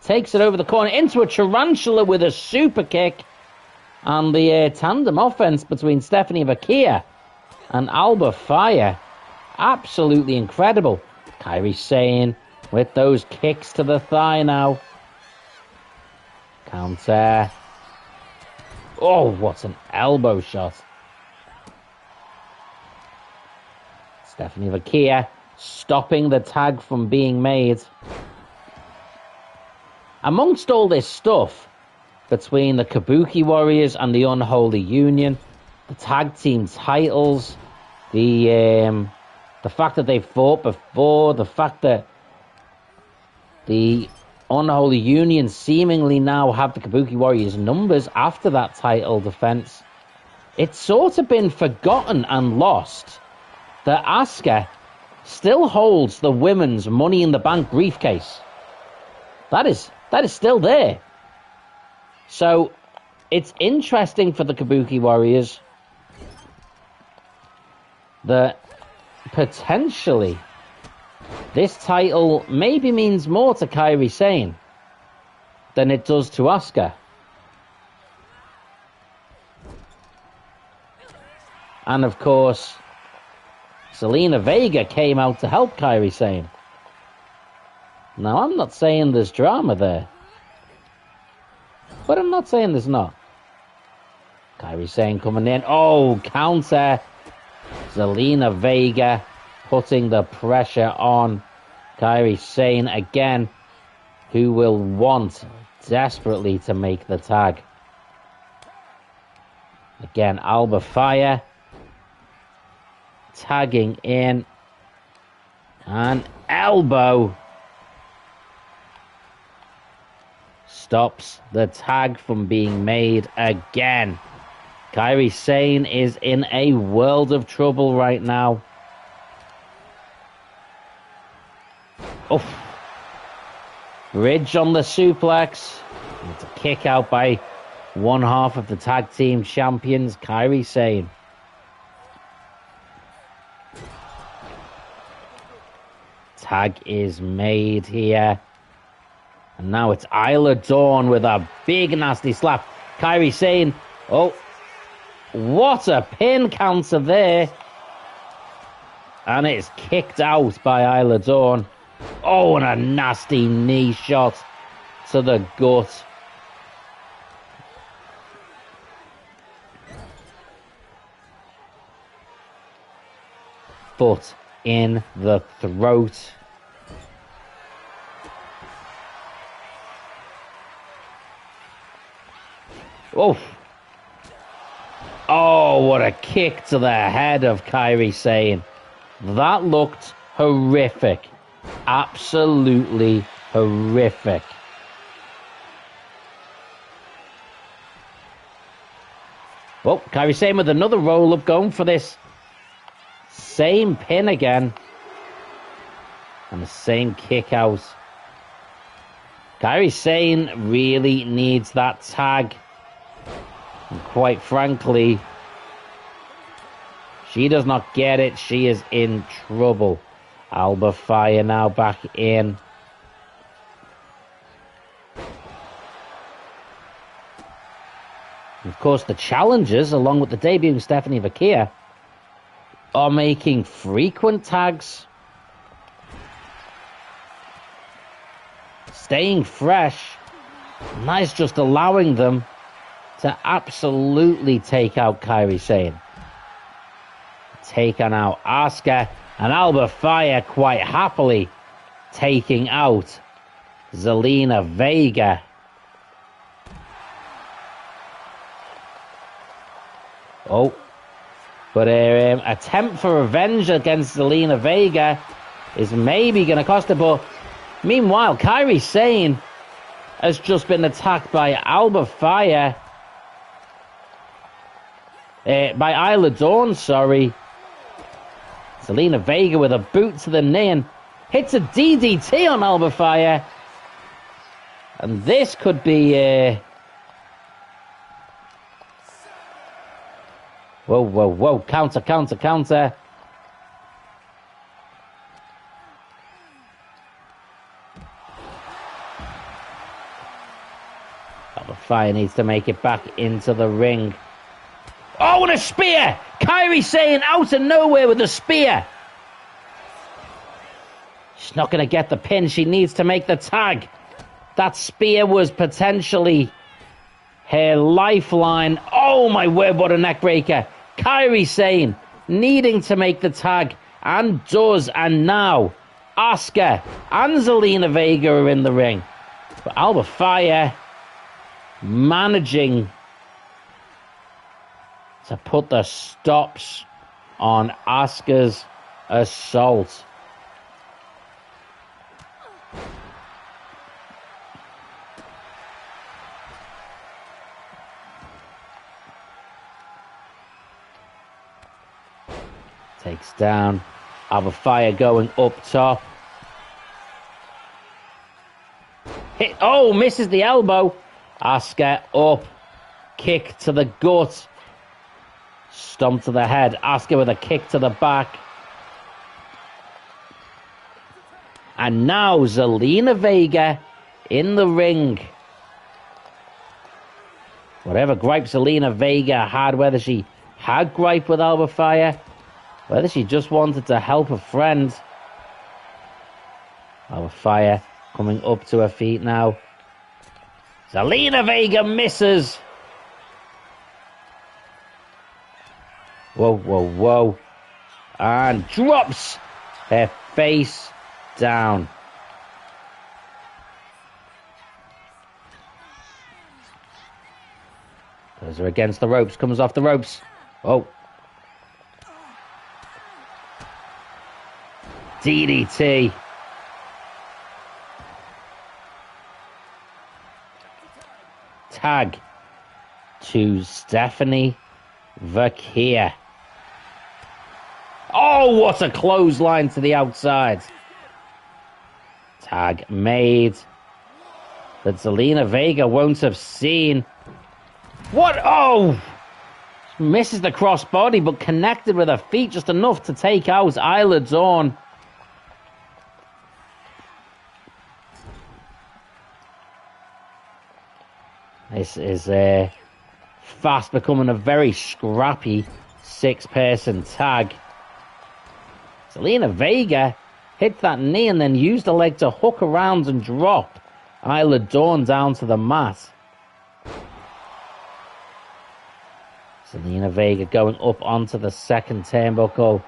takes it over the corner into a tarantula with a super kick. And the tandem offense between Stephanie Vaquia and Alba Fire, absolutely incredible. Kairi Sane with those kicks to the thigh now. Counter. Oh, what an elbow shot. Stephanie Vaquia stopping the tag from being made. Amongst all this stuff between the Kabuki Warriors and the Unholy Union, the tag team titles, the fact that they fought before, the fact that the Unholy Union seemingly now have the Kabuki Warriors' numbers after that title defense, it's sort of been forgotten and lost that Asuka still holds the women's Money in the Bank briefcase. That is still there. So it's interesting for the Kabuki Warriors that potentially this title maybe means more to Kairi Sane than it does to Asuka. And of course, Zelina Vega came out to help Kairi Sane. Now, I'm not saying there's drama there, but I'm not saying there's not. Kairi Sane coming in. Oh, counter. Zelina Vega putting the pressure on Kairi Sane again, who will want desperately to make the tag. Again, Alba Fire tagging in. And elbow stops the tag from being made again. Kairi Sane is in a world of trouble right now. Oh, bridge on the suplex. It's a kick out by one half of the tag team champions, Kairi Sane. Tag is made here. And now it's Isla Dawn with a big nasty slap. Kairi Sane. Oh, what a pin counter there. And it's kicked out by Isla Dawn. Oh, and a nasty knee shot to the gut. Foot in the throat. Oh. Oh, what a kick to the head of Kairi Sane. That looked horrific. Absolutely horrific. Oh, Kairi Sane with another roll-up going for this same pin again. And the same kick out. Kairi Sane really needs that tag. And quite frankly, she does not get it. She is in trouble. Alba Fire now back in. Of course, the challengers, along with the debuting Stephanie Vaquia, are making frequent tags. Staying fresh. And that is just allowing them to absolutely take out Kairi Sane. Taking out Asuka, and Alba Fire quite happily taking out Zelina Vega. Oh, but her attempt for revenge against Zelina Vega is maybe going to cost her. But meanwhile, Kairi Sane has just been attacked by Alba Fire. By Isla Dawn, sorry. Zelina Vega with a boot to the knee and hits a DDT on Alba Fire. And this could be... Whoa, whoa, whoa. Counter, counter, counter. Alba Fire needs to make it back into the ring. Oh, and a spear! Kairi Sane out of nowhere with a spear. She's not going to get the pin. She needs to make the tag. That spear was potentially her lifeline. Oh, my word, what a neck breaker. Kairi Sane needing to make the tag, and does. And now Asuka and Zelina Vega are in the ring. But Alba Fire managing to put the stops on Asuka's assault. Takes down. Alba Fire going up top. Hit. Oh, misses the elbow. Asuka up. Kick to the gut. Stomp to the head. Asuka with a kick to the back. And now Zelina Vega in the ring. Whatever gripe Zelina Vega had, whether she had gripe with Alba Fire, whether she just wanted to help a friend. Alba Fire coming up to her feet now. Zelina Vega misses. Whoa, whoa, whoa. And drops her face down. Those are against the ropes. Comes off the ropes. Oh. DDT. Tag to Stephanie Vaquia. Oh, what a clothesline to the outside. Tag made. But Zelina Vega won't have seen. What? Oh! Misses the crossbody, but connected with her feet just enough to take out Isla Dawn. This is fast becoming a very scrappy six-person tag. Zelina Vega hit that knee and then used the leg to hook around and drop Isla Dawn down to the mat. Zelina Vega going up onto the second turnbuckle.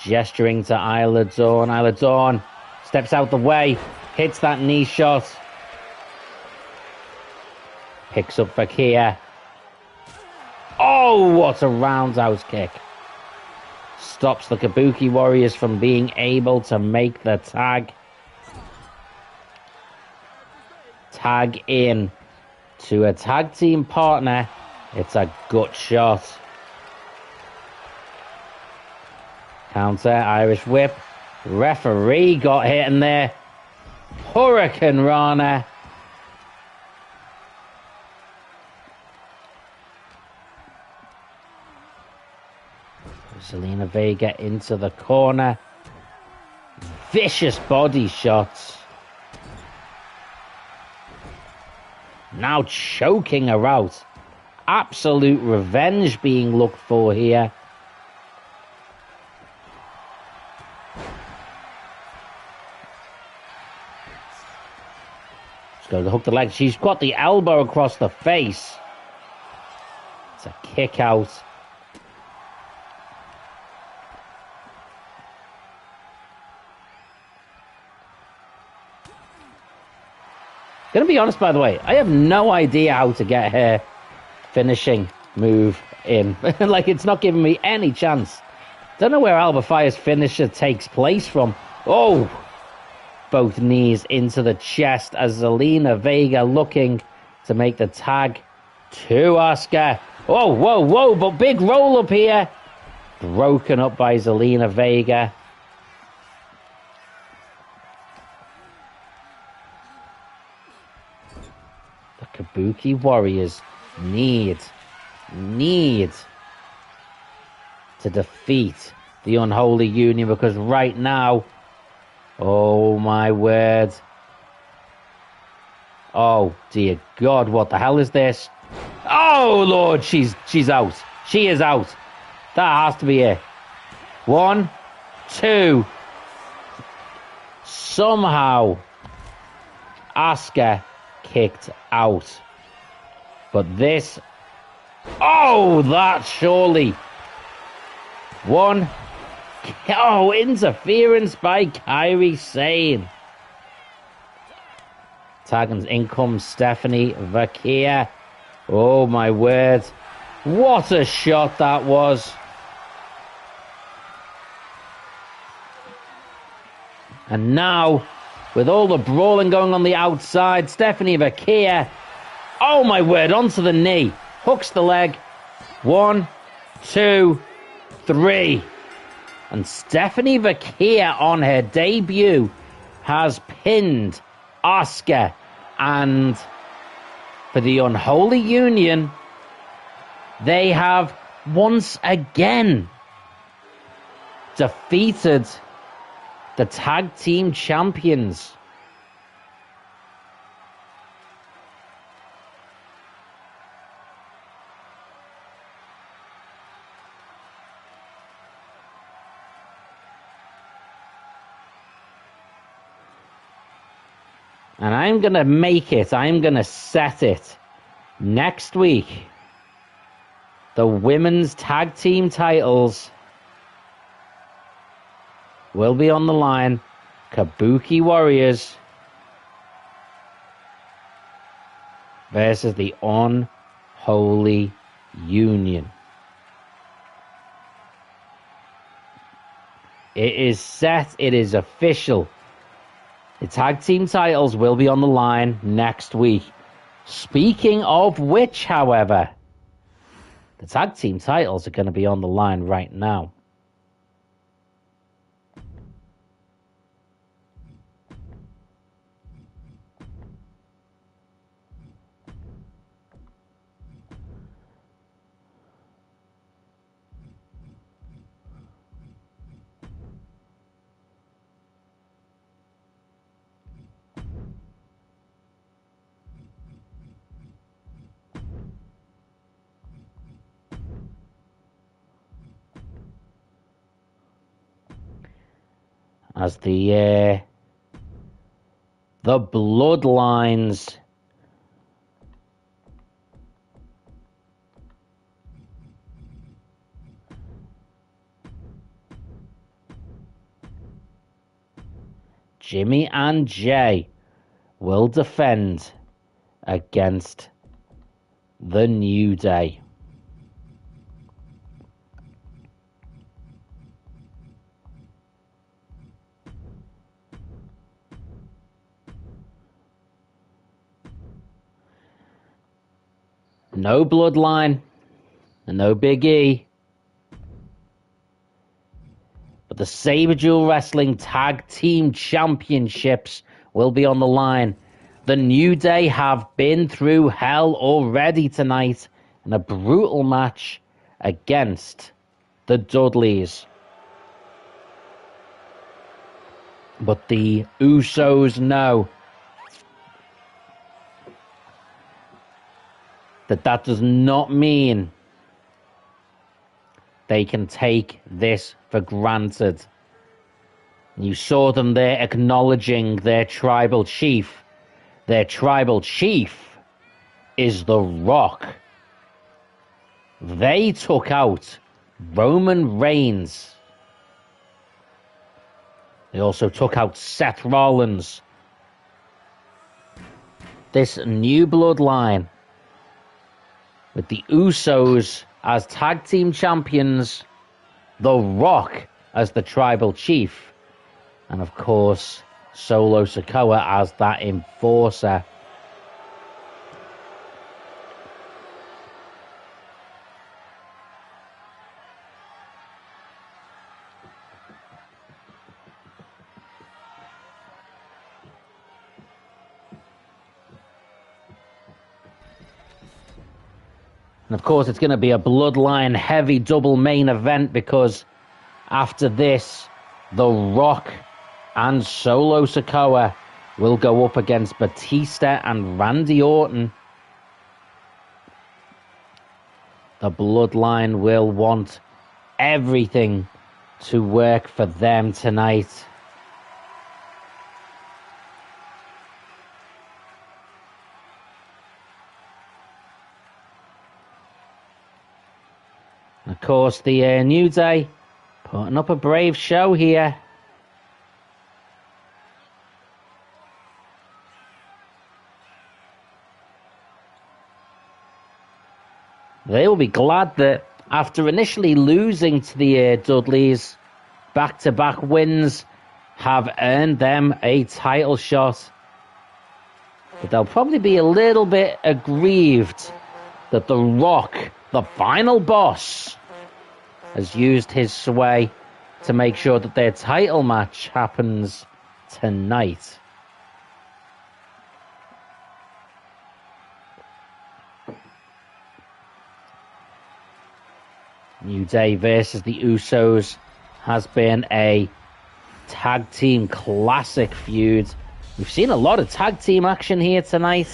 Gesturing to Isla Dawn. Isla Dawn steps out the way. Hits that knee shot. Picks up Vaquia. Oh, what a roundhouse kick. Stops the Kabuki Warriors from being able to make the tag. Tag in to a tag team partner. It's a gut shot. Counter, Irish whip. Referee got hit in there. Hurricane Rana. Zelina Vega into the corner. Vicious body shots. Now choking her out. Absolute revenge being looked for here. She's going to hook the leg. She's got the elbow across the face. It's a kick out. Gonna be honest, by the way, I have no idea how to get her finishing move in. Like, it's not giving me any chance. Don't know where Alba Fire's finisher takes place from. Oh! Both knees into the chest as Zelina Vega looking to make the tag to Asuka. Oh, whoa, whoa, but big roll up here. Broken up by Zelina Vega. The Kabuki Warriors need to defeat the Unholy Union, because right now, oh my word. Oh dear God, what the hell is this? Oh Lord, she's out. She is out. That has to be it. 1, 2. Somehow Asuka kicked out. But this... Oh, that surely... 1. Oh, interference by Kairi Sane. Taggins, in comes Stephanie Vaquia. Oh my word. What a shot that was. And now, with all the brawling going on the outside, Stephanie Vaquia, oh my word, onto the knee. Hooks the leg. 1, 2, 3. And Stephanie Vaquia on her debut has pinned Asuka. And for the Unholy Union, they have once again defeated the tag team champions. And I'm going to make it, I'm going to set it next week. The women's tag team titles will be on the line. Kabuki Warriors versus the Unholy Union. It is set, it is official. The tag team titles will be on the line next week. Speaking of which, however, the tag team titles are going to be on the line right now. As the Bloodlines Jimmy and Jay will defend against the New Day. No Bloodline and no Big E. But the Saberduel Wrestling Tag Team Championships will be on the line. The New Day have been through hell already tonight in a brutal match against the Dudleys. But the Usos know that does not mean they can take this for granted. You saw them there acknowledging their tribal chief. Their tribal chief is The Rock. They took out Roman Reigns. They also took out Seth Rollins. This new bloodline, with the Usos as tag team champions, The Rock as the tribal chief, and of course Solo Sikoa as that enforcer. And of course, it's going to be a Bloodline heavy double main event because after this, The Rock and Solo Sikoa will go up against Batista and Randy Orton. The Bloodline will want everything to work for them tonight. Of course, the New Day putting up a brave show here. They will be glad that after initially losing to the Dudleys, back-to-back wins have earned them a title shot. But they'll probably be a little bit aggrieved that The Rock, the final boss, has used his sway to make sure that their title match happens tonight. New Day versus the Usos has been a tag team classic feud. We've seen a lot of tag team action here tonight,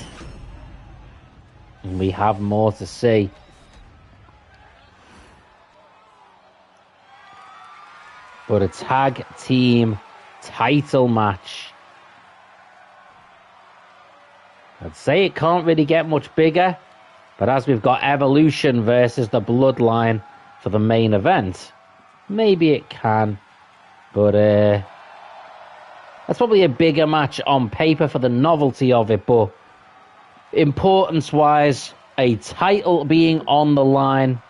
and we have more to see. But a tag team title match, I'd say it can't really get much bigger, but as we've got Evolution versus the Bloodline for the main event, maybe it can. But that's probably a bigger match on paper for the novelty of it, but importance-wise, a title being on the line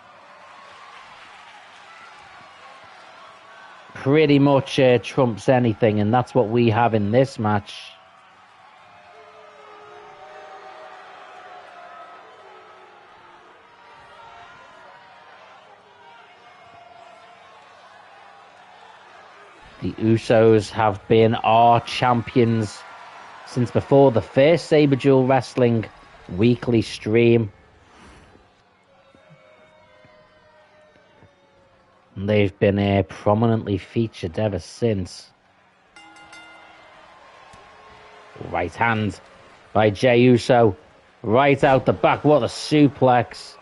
pretty much trumps anything, and that's what we have in this match. The Usos have been our champions since before the first Saberduel Wrestling weekly stream. And they've been prominently featured ever since. Right hand by Jey Uso. Right out the back. What a suplex.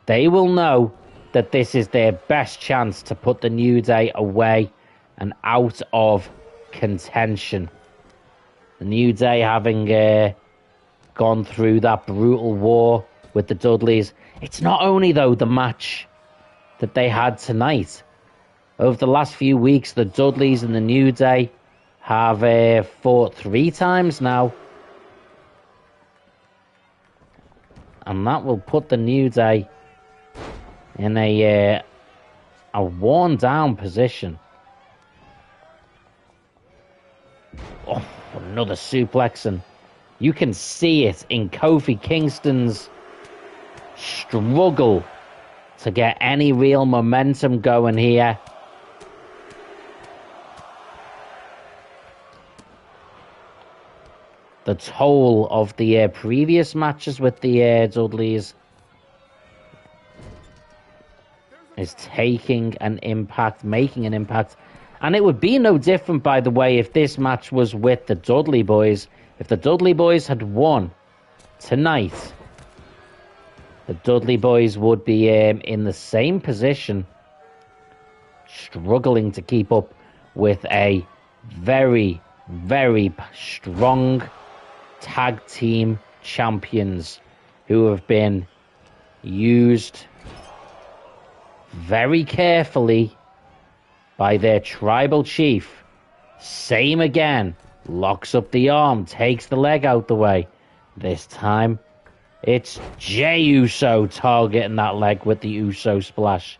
They will know that this is their best chance to put the New Day away and out of contention. The New Day having gone through that brutal war with the Dudleys. It's not only, though, the match that they had tonight. Over the last few weeks, the Dudleys and the New Day have fought 3 times now. And that will put the New Day in a worn-down position. Oh, another suplex, and you can see it in Kofi Kingston's struggle to get any real momentum going here. The toll of the previous matches with the Dudleys is taking an impact, making an impact. And it would be no different, by the way, if this match was with the Dudley Boys. If the Dudley Boys had won tonight, the Dudley Boys would be in the same position, struggling to keep up with a very, very strong tag team champions who have been used very carefully by their tribal chief. Same again. Locks up the arm, takes the leg out the way. This time, it's Jey Uso targeting that leg with the Uso splash.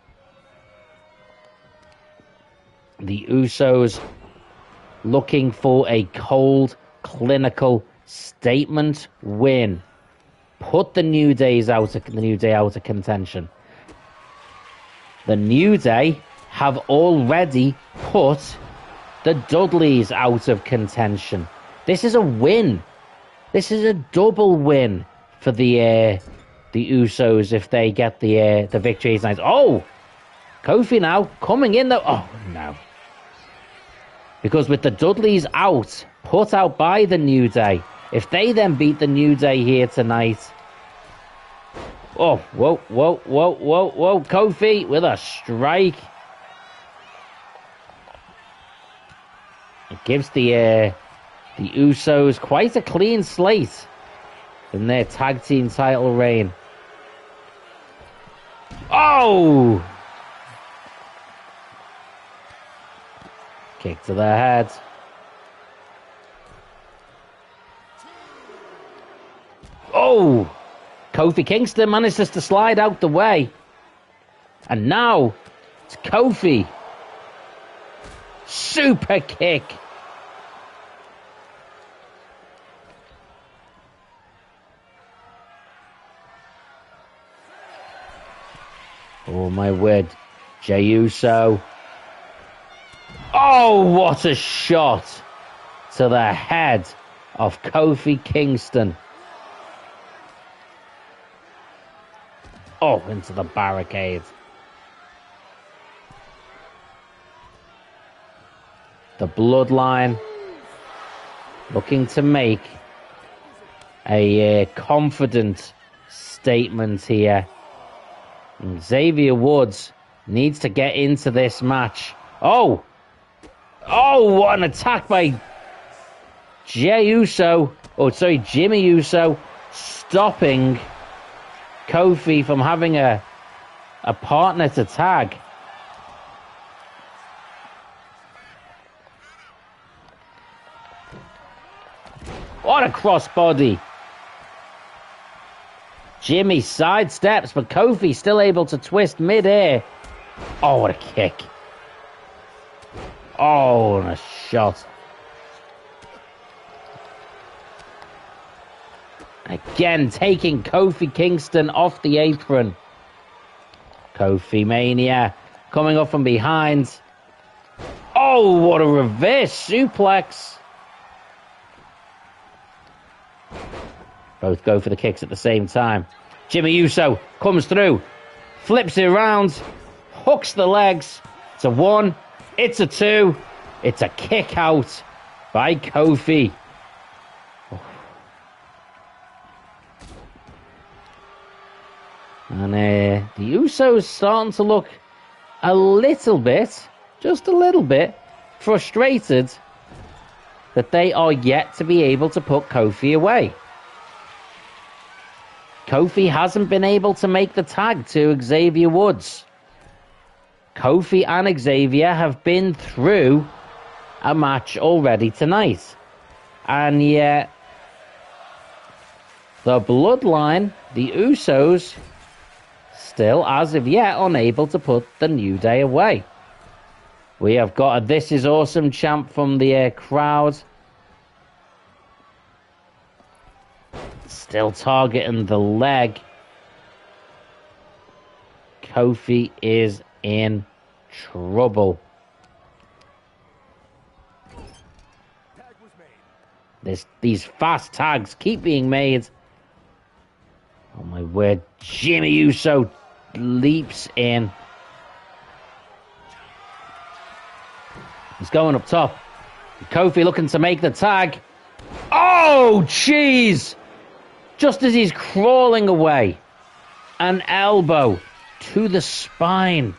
The Usos looking for a cold, clinical statement win. Put the New Day out of contention. The New Day have already put the Dudleys out of contention. This is a win. This is a double win for the Usos if they get the victory tonight. Oh, Kofi now coming in though. Oh no, because with the Dudleys out, put out by the New Day, if they then beat the New Day here tonight. Oh, whoa, whoa, whoa, whoa, whoa! Kofi with a strike. It gives the Usos quite a clean slate in their tag team title reign. Oh! Kick to the head. Oh! Kofi Kingston manages to slide out the way. And now it's Kofi. Super kick. Oh my word. Jey Uso. Oh, what a shot to the head of Kofi Kingston. Oh, into the barricade. The Bloodline looking to make a confident statement here. And Xavier Woods needs to get into this match. Oh! Oh, what an attack by Jey Uso. Oh, sorry, Jimmy Uso, stopping Kofi from having a partner to tag. What a crossbody. Jimmy sidesteps, but Kofi still able to twist mid-air. Oh, what a kick. Oh, and a shot. Again, taking Kofi Kingston off the apron. Kofi Mania coming up from behind. Oh, what a reverse suplex. Both go for the kicks at the same time. Jimmy Uso comes through, flips it around, hooks the legs. It's a 1, it's a 2, it's a kick out by Kofi. And the Usos starting to look a little bit, just a little bit, frustrated that they are yet to be able to put Kofi away. Kofi hasn't been able to make the tag to Xavier Woods. Kofi and Xavier have been through a match already tonight. And yet, the Bloodline, the Usos, still, as of yet, unable to put the New Day away. We have got a This Is Awesome chant from the crowd. Still targeting the leg. Kofi is in trouble. These fast tags keep being made. Oh my word. Jimmy Uso leaps in. He's going up top. Kofi looking to make the tag. Oh, jeez! Just as he's crawling away. An elbow to the spine.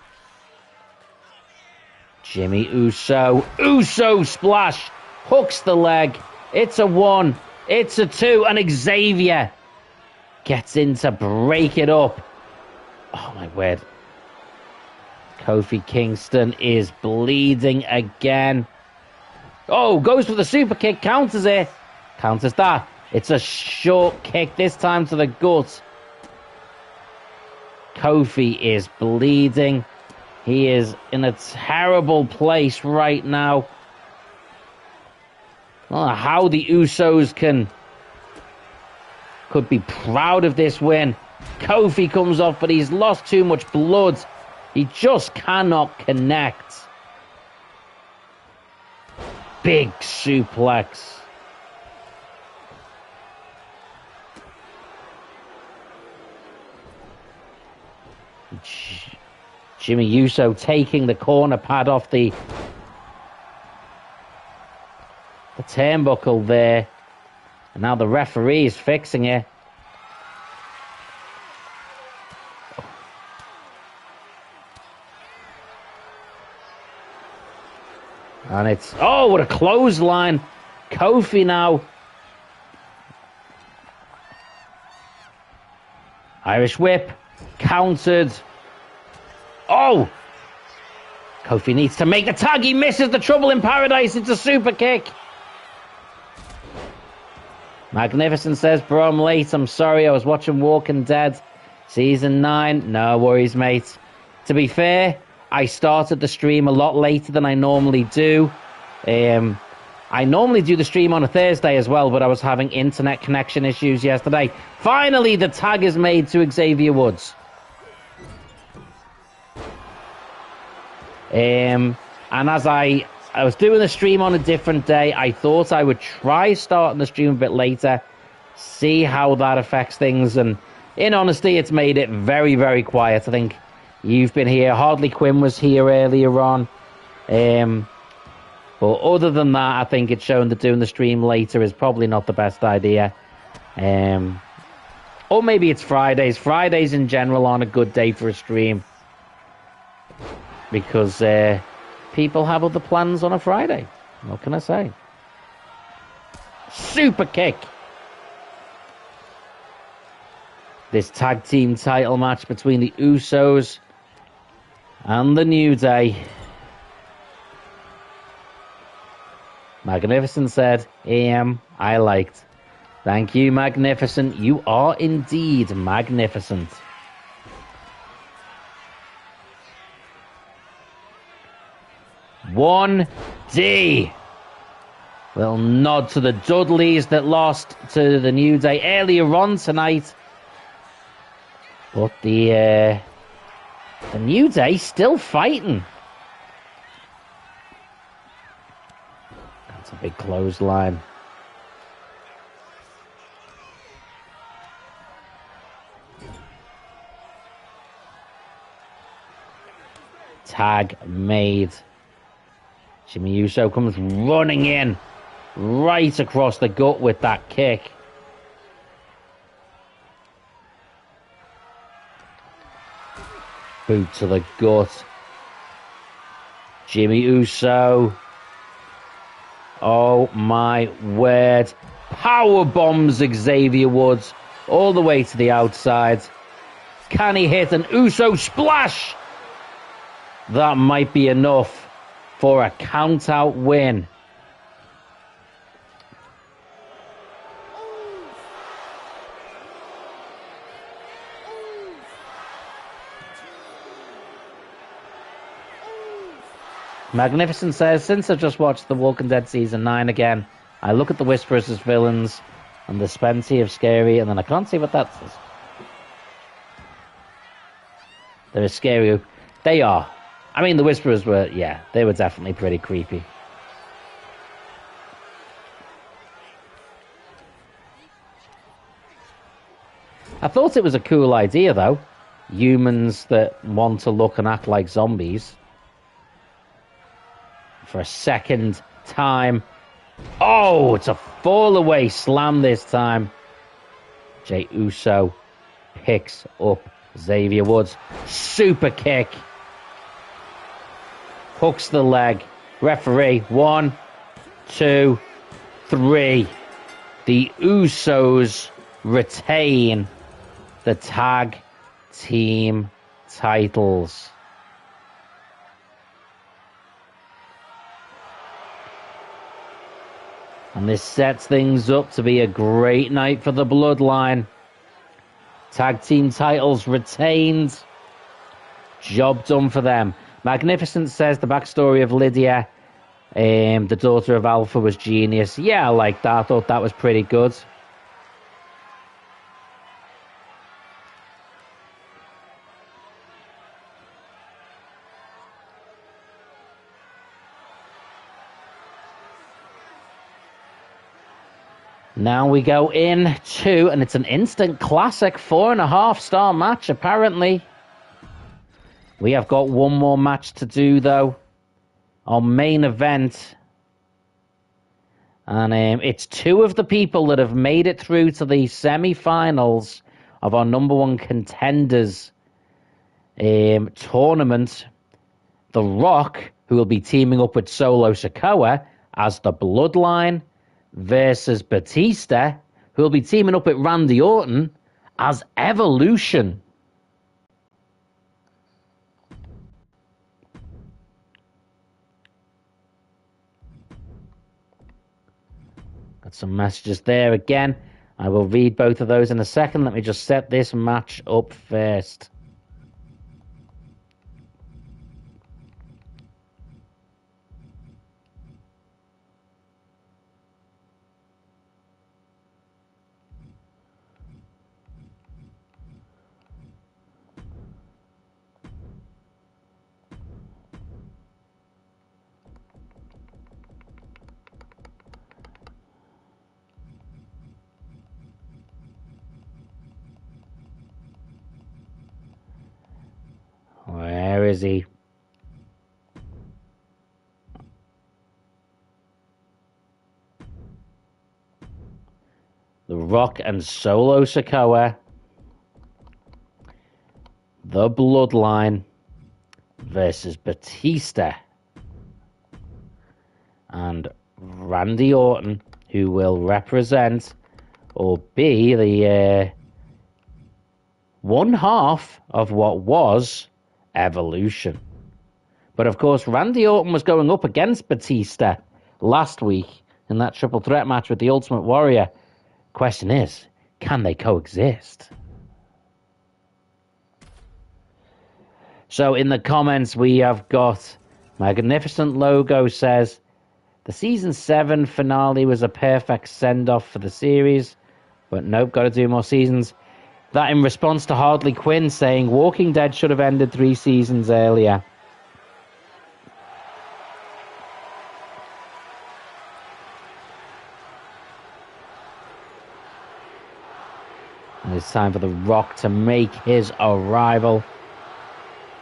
Jimmy Uso. Uso splash. Hooks the leg. It's a 1. It's a 2. And Xavier gets in to break it up. Oh my word. Kofi Kingston is bleeding again. Oh, goes for the super kick. Counters it. Counters that. It's a short kick, this time to the gut. Kofi is bleeding. He is in a terrible place right now. I don't know how the Usos could be proud of this win. Kofi comes off, but he's lost too much blood. He just cannot connect. Big suplex. Jimmy Uso taking the corner pad off the turnbuckle there. And now the referee is fixing it. And it's... Oh, what a clothesline. Kofi now. Irish whip. Countered. Oh! Kofi needs to make the tag. He misses the Trouble in Paradise. It's a super kick. Magnificent says, bro, I'm late. I'm sorry. I was watching Walking Dead Season 9. No worries, mate. To be fair, I started the stream a lot later than I normally do. I normally do the stream on a Thursday as well, but I was having internet connection issues yesterday. Finally, the tag is made to Xavier Woods. And as I was doing the stream on a different day, I thought I would try starting the stream a bit later, see how that affects things. And in honesty, it's made it very, very quiet. I think you've been here. Harley Quinn was here earlier on. But other than that, I think it's shown that doing the stream later is probably not the best idea. Or maybe it's Fridays. Fridays in general aren't a good day for a stream, because people have other plans on a Friday. What can I say? Super kick. This tag team title match between the Usos and the New Day. Magnificent said, I liked. Thank you, Magnificent. You are indeed magnificent. One D. Little nod to the Dudleys that lost to the New Day earlier on tonight. But the New Day still fighting. That's a big clothesline. Tag made. Jimmy Uso comes running in right across the gut with that kick. Boot to the gut. Jimmy Uso. Oh my word. Power bombs Xavier Woods all the way to the outside. Can he hit an Uso splash? That might be enough for a count-out win. Magnificent says, since I've just watched The Walking Dead Season 9 again, I look at the Whisperers as villains and the Spency of Scary, and then I can't see what that says. They're scary. They are. I mean, the Whisperers were, yeah, they were definitely pretty creepy. I thought it was a cool idea, though. Humans that want to look and act like zombies. For a second time. Oh, it's a fall-away slam this time. Jey Uso picks up Xavier Woods. Super kick. Hooks the leg. Referee, 1, 2, 3. The Usos retain the tag team titles. And this sets things up to be a great night for the Bloodline. Tag team titles retained. Job done for them. Magnificent says the backstory of Lydia, the daughter of Alpha, was genius. Yeah, I like that. I thought that was pretty good. Now we go in to, and it's an instant classic 4.5-star match, apparently. We have got one more match to do, though. Our main event. And it's two of the people that have made it through to the semi-finals of our number one contenders tournament. The Rock, who will be teaming up with Solo Sikoa as the Bloodline, versus Batista, who will be teaming up with Randy Orton as Evolution. Got some messages there again. I will read both of those in a second. Let me just set this match up first. Where is he? The Rock and Solo Sikoa. The Bloodline versus Batista. And Randy Orton, who will represent or be the one half of what was Evolution. But of course, Randy Orton was going up against Batista last week in that triple threat match with the Ultimate Warrior. Question is, can they coexist? So in the comments, we have got Magnificent Logo says, the season 7 finale was a perfect send-off for the series, but nope, got to do more seasons. That in response to Harley Quinn saying Walking Dead should have ended 3 seasons earlier. And it's time for The Rock to make his arrival.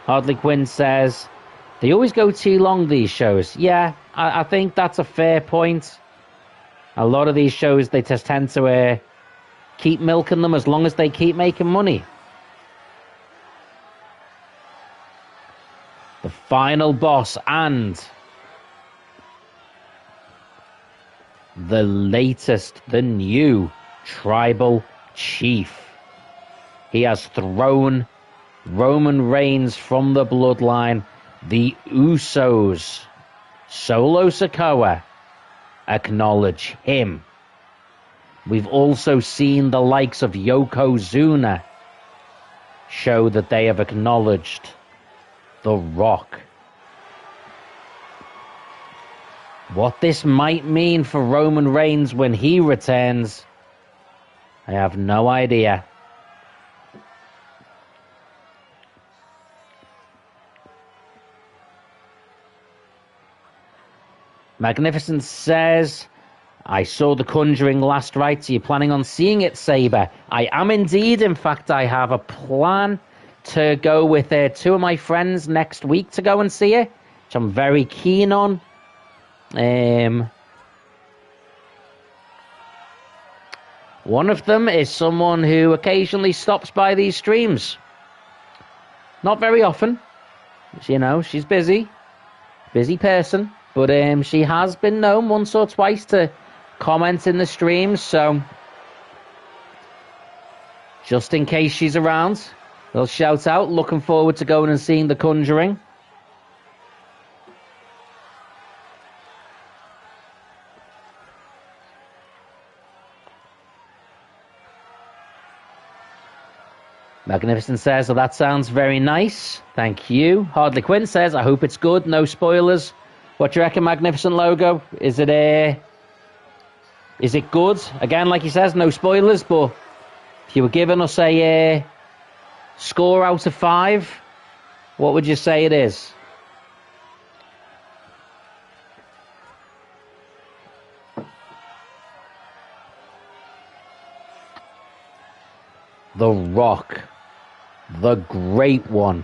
Harley Quinn says, they always go too long, these shows. Yeah, I think that's a fair point. A lot of these shows, they just tend to keep milking them as long as they keep making money. The final boss and the latest, the new tribal chief. He has thrown Roman Reigns from the bloodline. The Usos, Solo Sikoa, acknowledge him. We've also seen the likes of Yokozuna show that they have acknowledged The Rock. What this might mean for Roman Reigns when he returns, I have no idea. Magnificent says, I saw The Conjuring last night. Are you planning on seeing it, Saber? I am indeed. In fact, I have a plan to go with 2 of my friends next week to go and see it, which I'm very keen on. One of them is someone who occasionally stops by these streams. Not very often. You know, she's busy person. But she has been known once or twice to comment in the streams, so just in case she's around, they'll shout out. Looking forward to going and seeing The Conjuring. Magnificent says, well, that sounds very nice. Thank you. Hardly Quinn says, I hope it's good. No spoilers. What do you reckon, Magnificent Logo? Is it good? Again, like he says, no spoilers, but if you were giving us a score out of 5, what would you say it is? The Rock, the Great One,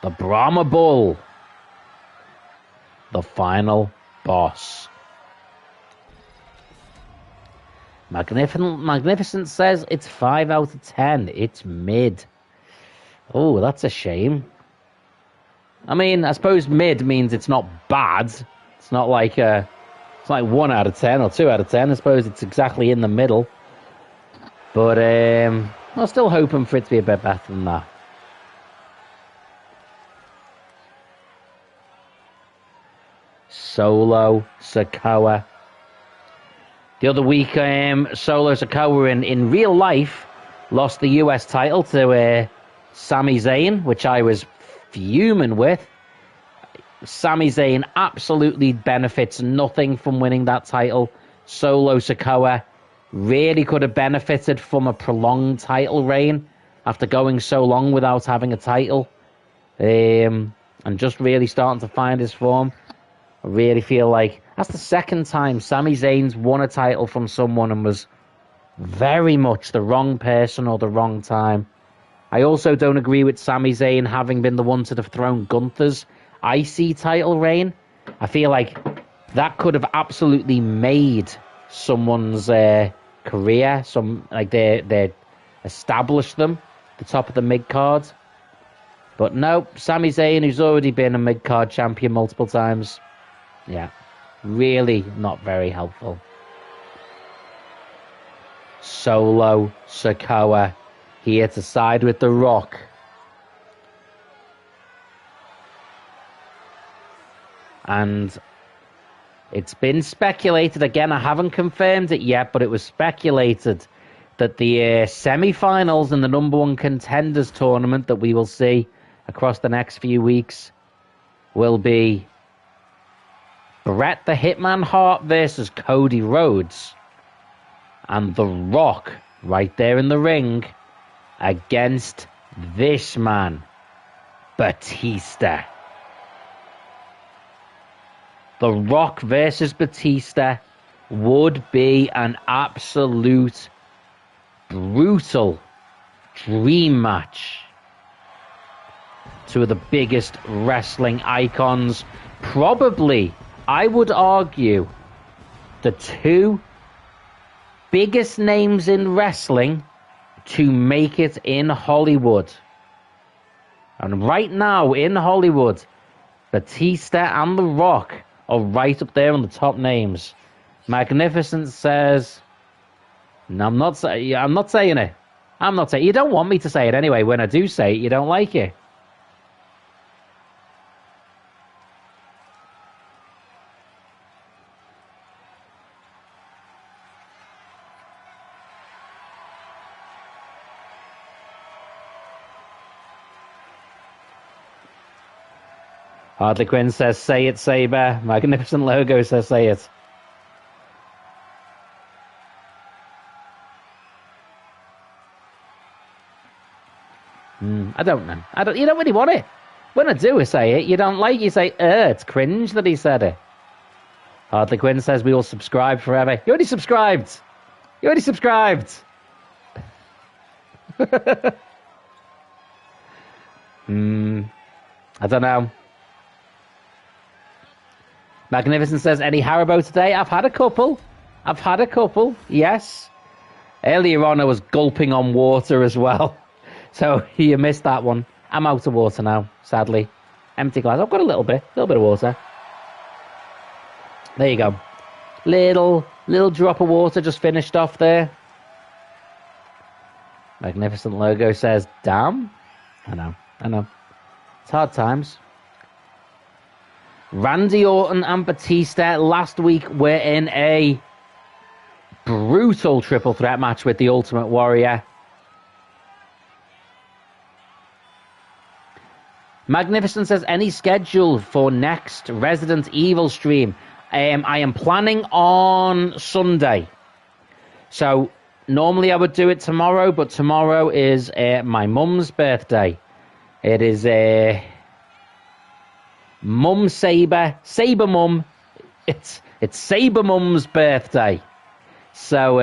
the Brahma Bull, the final boss. Magnificent says it's 5 out of 10. It's mid. Oh, that's a shame. I mean, I suppose mid means it's not bad. It's not like it's like 1 out of 10 or 2 out of 10. I suppose it's exactly in the middle. But I'm still hoping for it to be a bit better than that. Solo Sikoa. The other week, Solo Sikoa in real life lost the US title to Sami Zayn, which I was fuming with. Sami Zayn absolutely benefits nothing from winning that title. Solo Sikoa really could have benefited from a prolonged title reign after going so long without having a title. And just really starting to find his form. I really feel like that's the second time Sami Zayn's won a title from someone and was very much the wrong person or the wrong time. I also don't agree with Sami Zayn having been the one to dethrone Gunther's IC title reign. I feel like that could have absolutely made someone's career, they established them at the top of the mid card. But no, Sami Zayn, who's already been a mid card champion multiple times, yeah, really not very helpful. Solo Sikoa here to side with The Rock. And it's been speculated, again, I haven't confirmed it yet, but it was speculated that the semi-finals in the number one contenders tournament that we will see across the next few weeks will be Bret the Hitman Hart versus Cody Rhodes, and The Rock right there in the ring against this man, Batista. The Rock versus Batista would be an absolute brutal dream match. Two of the biggest wrestling icons, probably, I would argue, the two biggest names in wrestling to make it in Hollywood. And right now in Hollywood, Batista and The Rock are right up there on the top names. Magnificent says, no, I'm not saying it. I'm not saying it. You don't want me to say it anyway. When I do say it, you don't like it. Hardly Quinn says, say it, Saber. Magnificent Logo says, say it. I don't know. You don't really want it. When I do say it, you don't like it. You say, it's cringe that he said it. Hardly Quinn says, we all subscribe forever. You already subscribed. I don't know. Magnificent says, any Haribo today? I've had a couple, yes. Earlier on, I was gulping on water as well. So you missed that one. I'm out of water now, sadly. Empty glass. I've got a little bit of water. There you go. Little drop of water just finished off there. Magnificent Logo says, damn. I know. It's hard times. Randy Orton and Batista last week were in a brutal triple threat match with the Ultimate Warrior. Magnificent says, any schedule for next Resident Evil stream? I am planning on Sunday. So normally I would do it tomorrow, but tomorrow is my mum's birthday. It is Mum Saber Mum. It's Saber Mum's birthday. So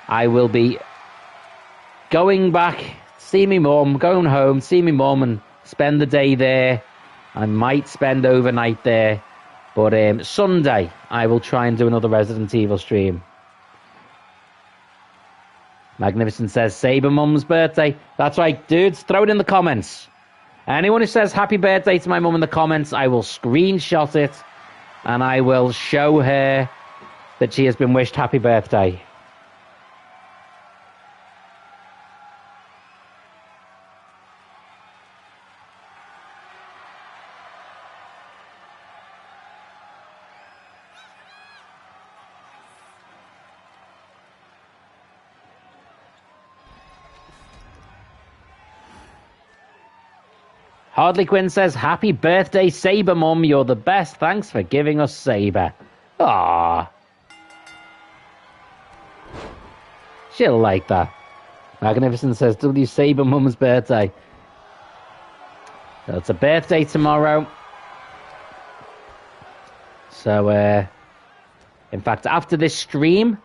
I will be going back see me mum, going home, see me mum and spend the day there. I might spend overnight there. But Sunday, I will try and do another Resident Evil stream. Magnificent says, Saber Mum's birthday. That's right, dudes. Throw it in the comments. Anyone who says happy birthday to my mum in the comments, I will screenshot it. And I will show her that she has been wished happy birthday. Hardly Quinn says, happy birthday, Saber Mum. You're the best. Thanks for giving us Saber. Aww. She'll like that. Magnificent says, W Saber Mum's birthday. So it's a birthday tomorrow. So, in fact, after this stream,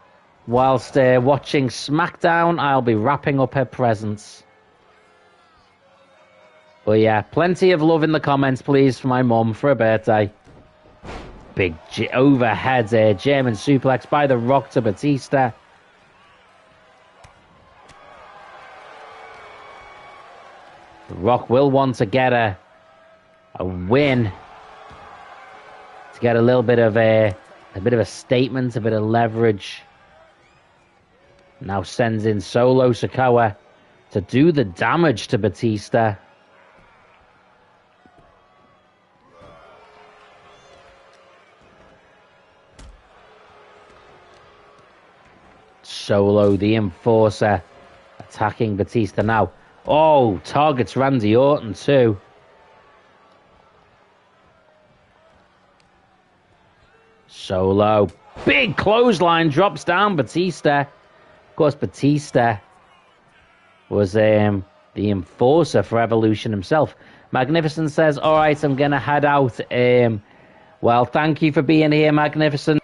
whilst watching SmackDown, I'll be wrapping up her presents. But yeah, plenty of love in the comments, please, for my mum for her birthday. Big overhead German suplex by The Rock to Batista. The Rock will want to get a win to get a little bit of a statement, a bit of leverage. Now sends in Solo Sikoa to do the damage to Batista. Solo, the Enforcer, attacking Batista now. Oh, targets Randy Orton too. Solo, big clothesline, drops down Batista. Of course, Batista was the Enforcer for Evolution himself. Magnificent says, all right, I'm going to head out. Well, thank you for being here, Magnificent.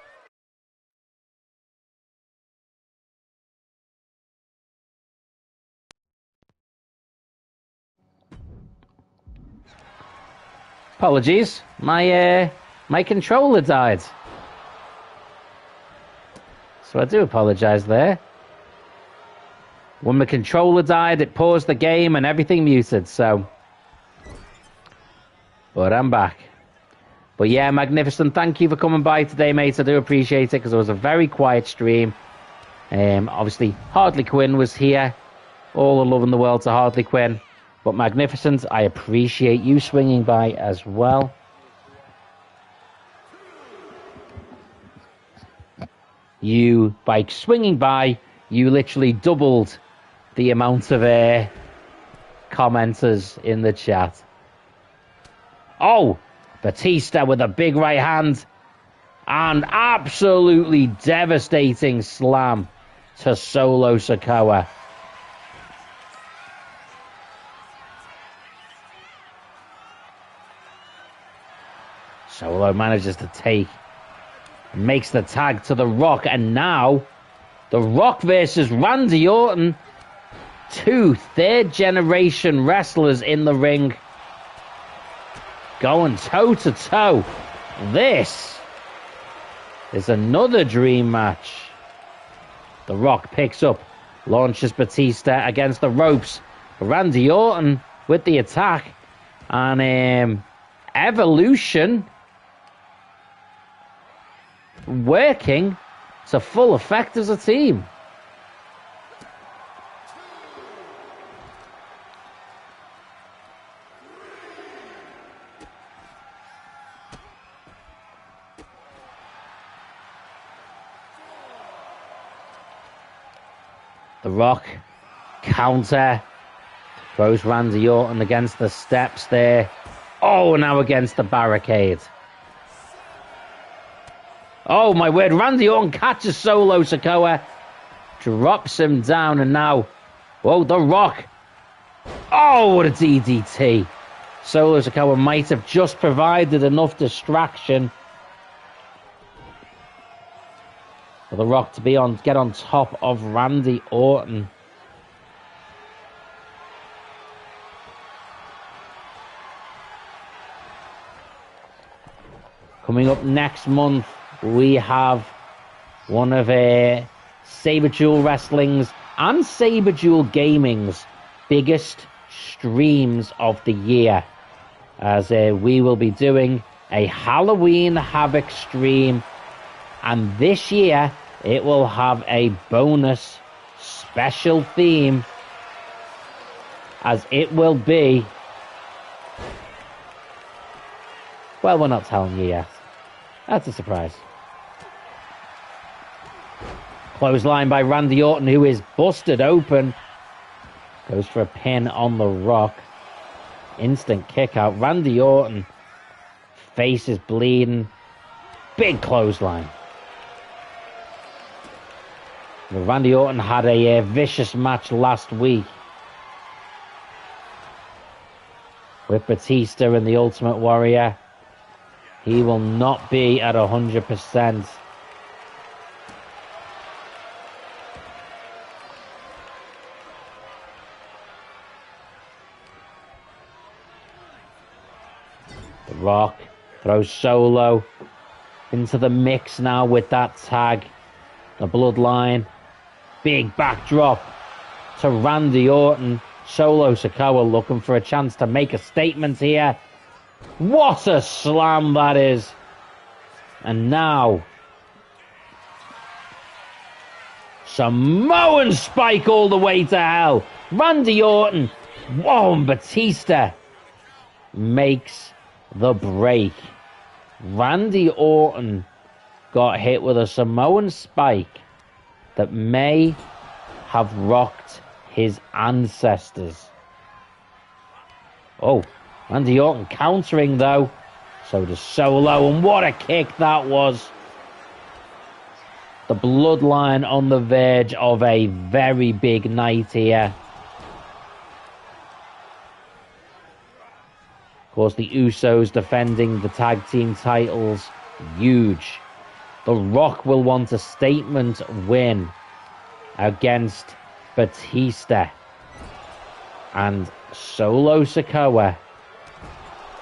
Apologies, my controller died. So I do apologise there. When my controller died, it paused the game and everything muted, so... But I'm back. But yeah, Magnificent, thank you for coming by today, mate. I do appreciate it, because it was a very quiet stream. Obviously, Hardly Quinn was here. All the love in the world to Hardly Quinn. But Magnificent, I appreciate you swinging by as well. You, by swinging by, you literally doubled the amount of commenters in the chat. Oh, Batista with a big right hand. And absolutely devastating slam to Solo Sikoa. Solo manages to take, makes the tag to The Rock, and now The Rock versus Randy Orton, two third-generation wrestlers in the ring, going toe-to-toe. This is another dream match. The Rock picks up, launches Batista against the ropes. Randy Orton with the attack, and Evolution working to full effect as a team. The Rock counter, throws Randy Orton against the steps there. Oh, now against the barricade. Oh, my word. Randy Orton catches Solo Sikoa, drops him down, and now, whoa, The Rock. Oh, what a DDT. Solo Sikoa might have just provided enough distraction for The Rock to get on top of Randy Orton. Coming up next month, we have one of Saberduel Wrestling's and Saberduel Gaming's biggest streams of the year, as we will be doing a Halloween Havoc stream, and this year it will have a bonus special theme, as it will be, well, we're not telling you yet. That's a surprise. Clothesline by Randy Orton, who is busted open. Goes for a pin on the Rock. Instant kick out. Randy Orton, face is bleeding. Big clothesline. Randy Orton had a vicious match last week with Batista and the Ultimate Warrior. He will not be at 100%. The Rock throws Solo into the mix now with that tag. The Bloodline. Big backdrop to Randy Orton. Solo Sikoa looking for a chance to make a statement here. What a slam that is. And now Samoan spike all the way to hell. Randy Orton. Whoa, and Batista makes the break. Randy Orton got hit with a Samoan spike that may have rocked his ancestors. Oh, Randy Orton countering though. So does Solo, and what a kick that was. The Bloodline on the verge of a very big night here. Of course, the Usos defending the tag team titles. Huge. The Rock will want a statement win against Batista. And Solo Sikoa,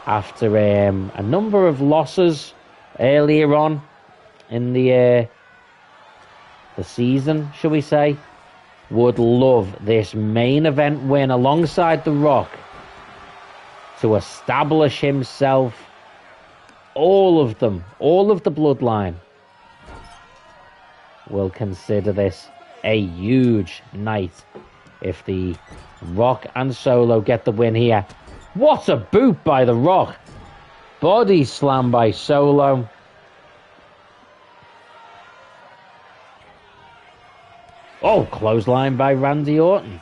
after a number of losses earlier on in the season, shall we say, would love this main event win alongside The Rock to establish himself. All of them, all of the Bloodline, will consider this a huge night if the Rock and Solo get the win here. What a boot by The Rock. Body slam by Solo. Oh, clothesline by Randy Orton.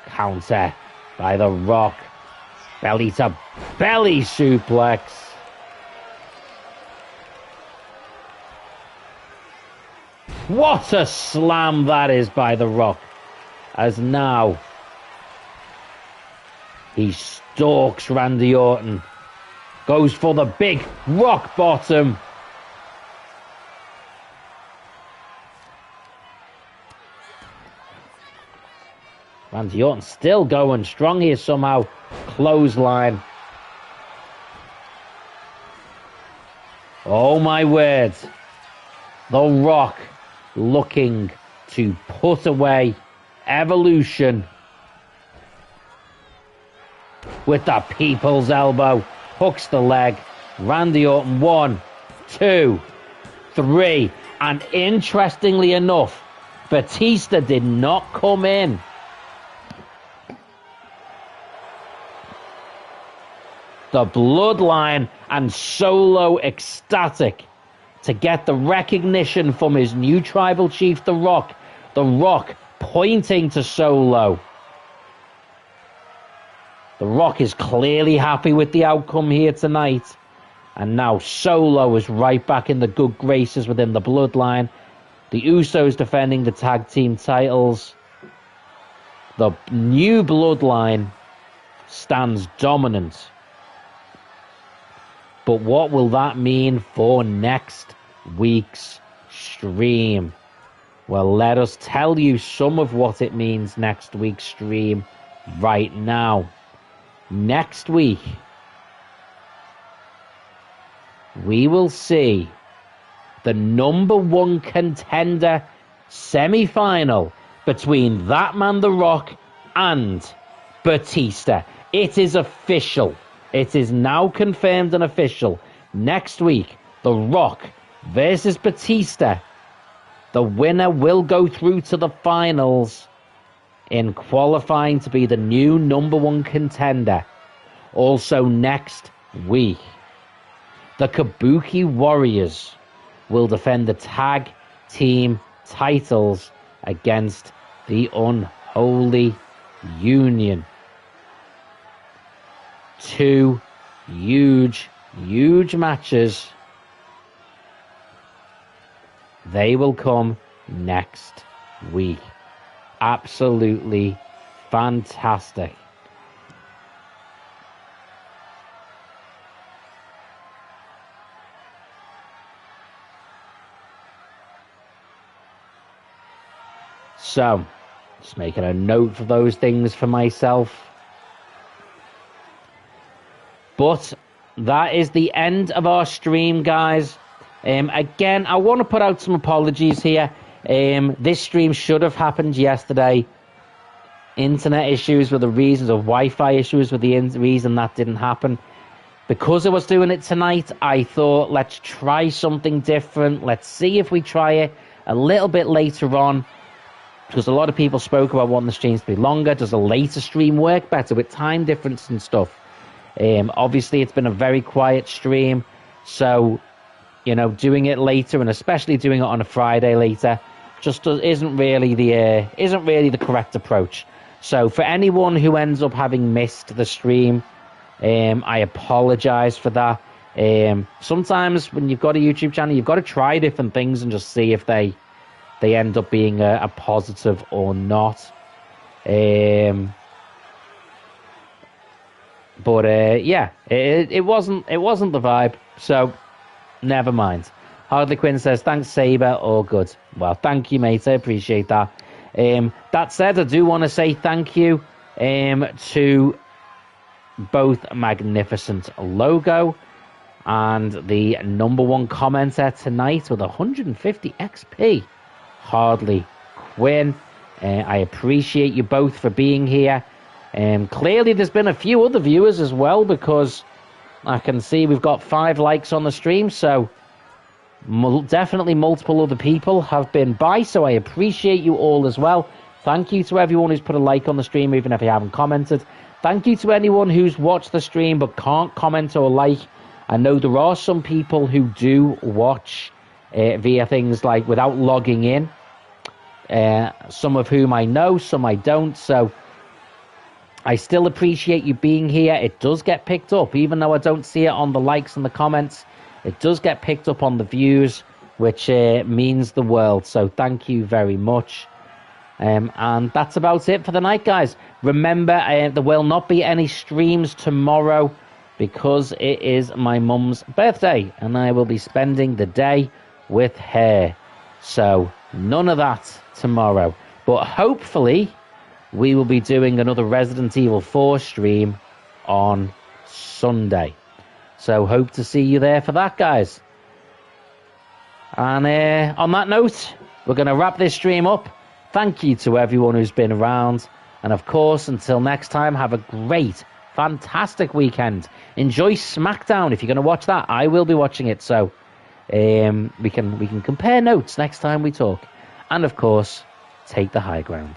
Counter by The Rock. Belly to belly suplex. What a slam that is by The Rock. As now he stalks Randy Orton. Goes for the big rock bottom. Randy Orton still going strong here somehow. Clothesline. Oh my word. The Rock looking to put away Evolution with the people's elbow. Hooks the leg. Randy Orton, 1, 2, 3. And interestingly enough, Batista did not come in. The Bloodline and Solo ecstatic to get the recognition from his new tribal chief, The Rock. The Rock pointing to Solo. The Rock is clearly happy with the outcome here tonight. And now Solo is right back in the good graces within the Bloodline. The Usos defending the tag team titles. The new Bloodline stands dominant. But what will that mean for next week's stream? Well, let us tell you some of what it means next week's stream right now. Next week, we will see the number one contender semi-final between that man, The Rock, and Batista. It is official. It is now confirmed and official. Next week, The Rock versus Batista. The winner will go through to the finals in qualifying to be the new number one contender. Also next week, the Kabuki Warriors will defend the tag team titles against the Unholy Union. Two huge matches. They will come next week. Absolutely fantastic. So, just making a note for those things for myself. But that is the end of our stream, guys. Again, I want to put out some apologies here. This stream should have happened yesterday. Internet issues were the reasons, or Wi-Fi issues were the reason that didn't happen. Because I was doing it tonight, I thought, let's try something different. Let's see if we try it a little bit later on. Because a lot of people spoke about wanting the streams to be longer. Does a later stream work better with time difference and stuff? Obviously, it's been a very quiet stream. So, you know, doing it later, and especially doing it on a Friday later, just isn't really the correct approach. So for anyone who ends up having missed the stream, I apologize for that. Sometimes when you've got a YouTube channel, you've got to try different things and just see if they end up being a positive or not. But yeah, it wasn't the vibe. So never mind. Hardly Quinn says, thanks, Saber. All good. Well, thank you, mate. I appreciate that. That said, I do want to say thank you to both Magnificent Logo and the number one commenter tonight with 150 XP, Hardly Quinn. I appreciate you both for being here. Clearly, there's been a few other viewers as well, because I can see we've got 5 likes on the stream, so definitely multiple other people have been by, so I appreciate you all as well. Thank you to everyone who's put a like on the stream, even if you haven't commented. Thank you to anyone who's watched the stream but can't comment or like. I know there are some people who do watch via things like without logging in, some of whom I know, some I don't, so I still appreciate you being here. It does get picked up, even though I don't see it on the likes and the comments. It does get picked up on the views, which means the world. So thank you very much. And that's about it for the night, guys. Remember, there will not be any streams tomorrow because it is my mum's birthday, and I will be spending the day with her. So none of that tomorrow. But hopefully we will be doing another Resident Evil 4 stream on Sunday. So hope to see you there for that, guys. And on that note, we're going to wrap this stream up. Thank you to everyone who's been around. And of course, until next time, have a great, fantastic weekend. Enjoy SmackDown. If you're going to watch that, I will be watching it. So we can compare notes next time we talk. And of course, take the high ground.